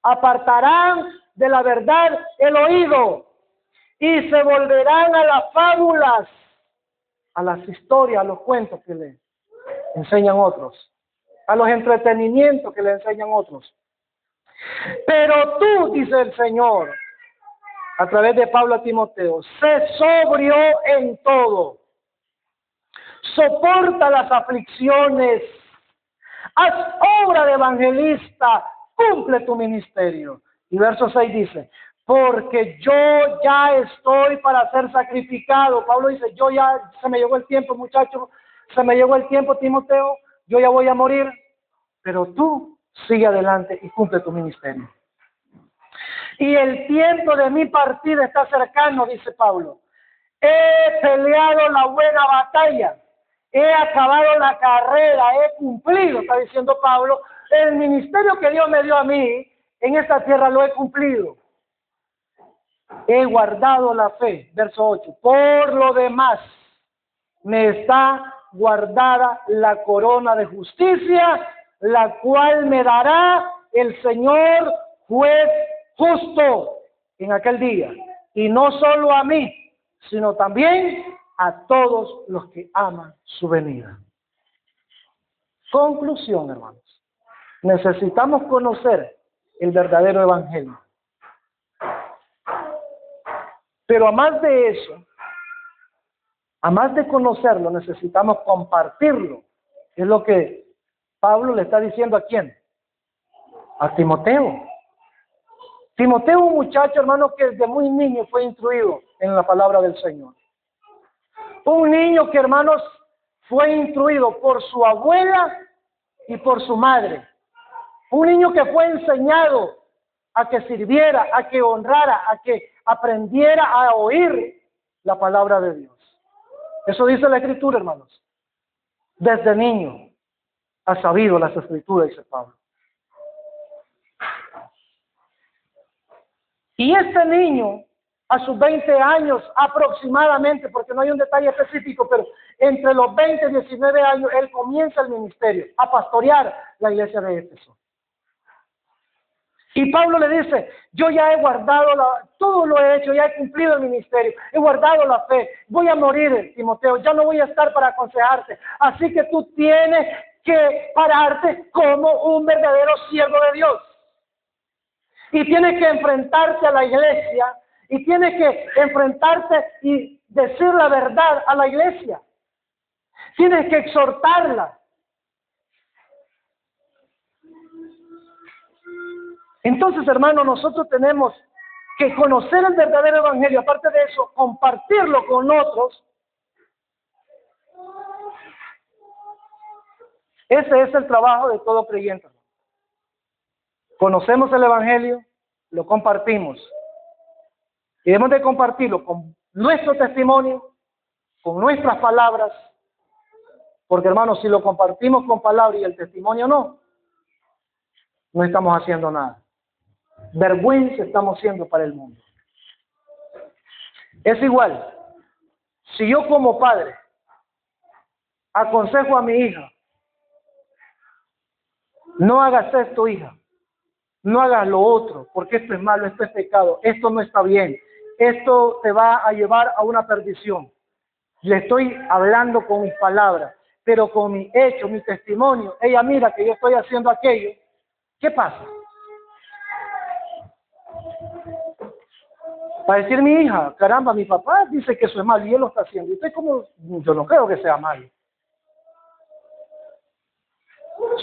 Apartarán de la verdad el oído y se volverán a las fábulas, a las historias, a los cuentos que le enseñan otros, a los entretenimientos que le enseñan otros. Pero tú, dice el Señor, a través de Pablo a Timoteo, sé sobrio en todo, soporta las aflicciones, haz obra de evangelista, cumple tu ministerio. Y verso 6 dice, porque yo ya estoy para ser sacrificado. Pablo dice, yo ya, se me llegó el tiempo, muchacho, se me llegó el tiempo, Timoteo, yo ya voy a morir, pero tú sigue adelante y cumple tu ministerio. Y el tiempo de mi partida está cercano, dice Pablo. He peleado la buena batalla, he acabado la carrera, he cumplido, está diciendo Pablo, el ministerio que Dios me dio a mí, en esta tierra lo he cumplido. He guardado la fe, verso 8. Por lo demás, me está guardada la corona de justicia, la cual me dará el Señor juez justo en aquel día. Y no solo a mí, sino también a todos los que aman su venida. Conclusión, hermanos. Necesitamos conocer el verdadero evangelio. Pero a más de eso, a más de conocerlo, necesitamos compartirlo. Es lo que Pablo le está diciendo a quién? A Timoteo. Timoteo, un muchacho, hermano, que desde muy niño fue instruido en la palabra del Señor. Un niño que, hermanos, fue instruido por su abuela y por su madre. Un niño que fue enseñado a que sirviera, a que honrara, a que aprendiera a oír la palabra de Dios. Eso dice la Escritura, hermanos. Desde niño ha sabido las Escrituras, dice Pablo. Y este niño, a sus 20 años aproximadamente, porque no hay un detalle específico, pero entre los 20 y 19 años, él comienza el ministerio, a pastorear la iglesia de Éfeso. Y Pablo le dice, yo ya he guardado, todo lo he hecho, ya he cumplido el ministerio, he guardado la fe, voy a morir, Timoteo, ya no voy a estar para aconsejarte, así que tú tienes que pararte como un verdadero siervo de Dios. Y tienes que enfrentarte a la iglesia, y tienes que enfrentarte y decir la verdad a la iglesia. Tienes que exhortarla. Entonces, hermanos, nosotros tenemos que conocer el verdadero evangelio, aparte de eso, compartirlo con otros Ese es el trabajo de todo creyente. Conocemos el Evangelio, lo compartimos. Y debemos de compartirlo con nuestro testimonio, con nuestras palabras, porque hermanos, si lo compartimos con palabras y el testimonio no estamos haciendo nada. Vergüenza estamos siendo para el mundo. Es igual, si yo como padre aconsejo a mi hija, no hagas esto, hija, no hagas lo otro, porque esto es malo, esto es pecado, esto no está bien, esto te va a llevar a una perdición. Le estoy hablando con mis palabras, pero con mi hecho, mi testimonio, ella mira que yo estoy haciendo aquello. ¿Qué pasa? Para decir mi hija, caramba, mi papá dice que eso es malo y él lo está haciendo. Y usted como, yo no creo que sea malo.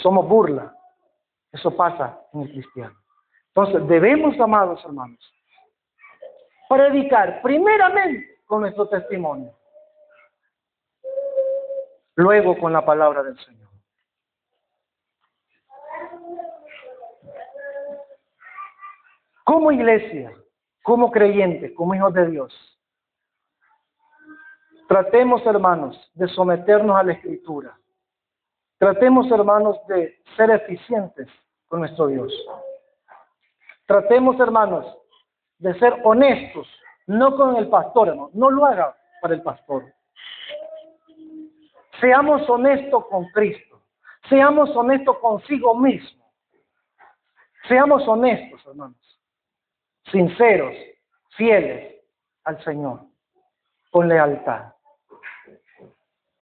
Somos burla. Eso pasa en el cristiano. Entonces debemos, amados hermanos, predicar primeramente con nuestro testimonio, luego con la palabra del Señor. Como iglesia, como creyentes, como hijos de Dios, tratemos, hermanos, de someternos a la Escritura. Tratemos, hermanos, de ser eficientes con nuestro Dios. Tratemos, hermanos, de ser honestos, no con el pastor, hermano. No lo haga para el pastor. Seamos honestos con Cristo. Seamos honestos consigo mismo. Seamos honestos, hermanos. Sinceros, fieles al Señor, con lealtad.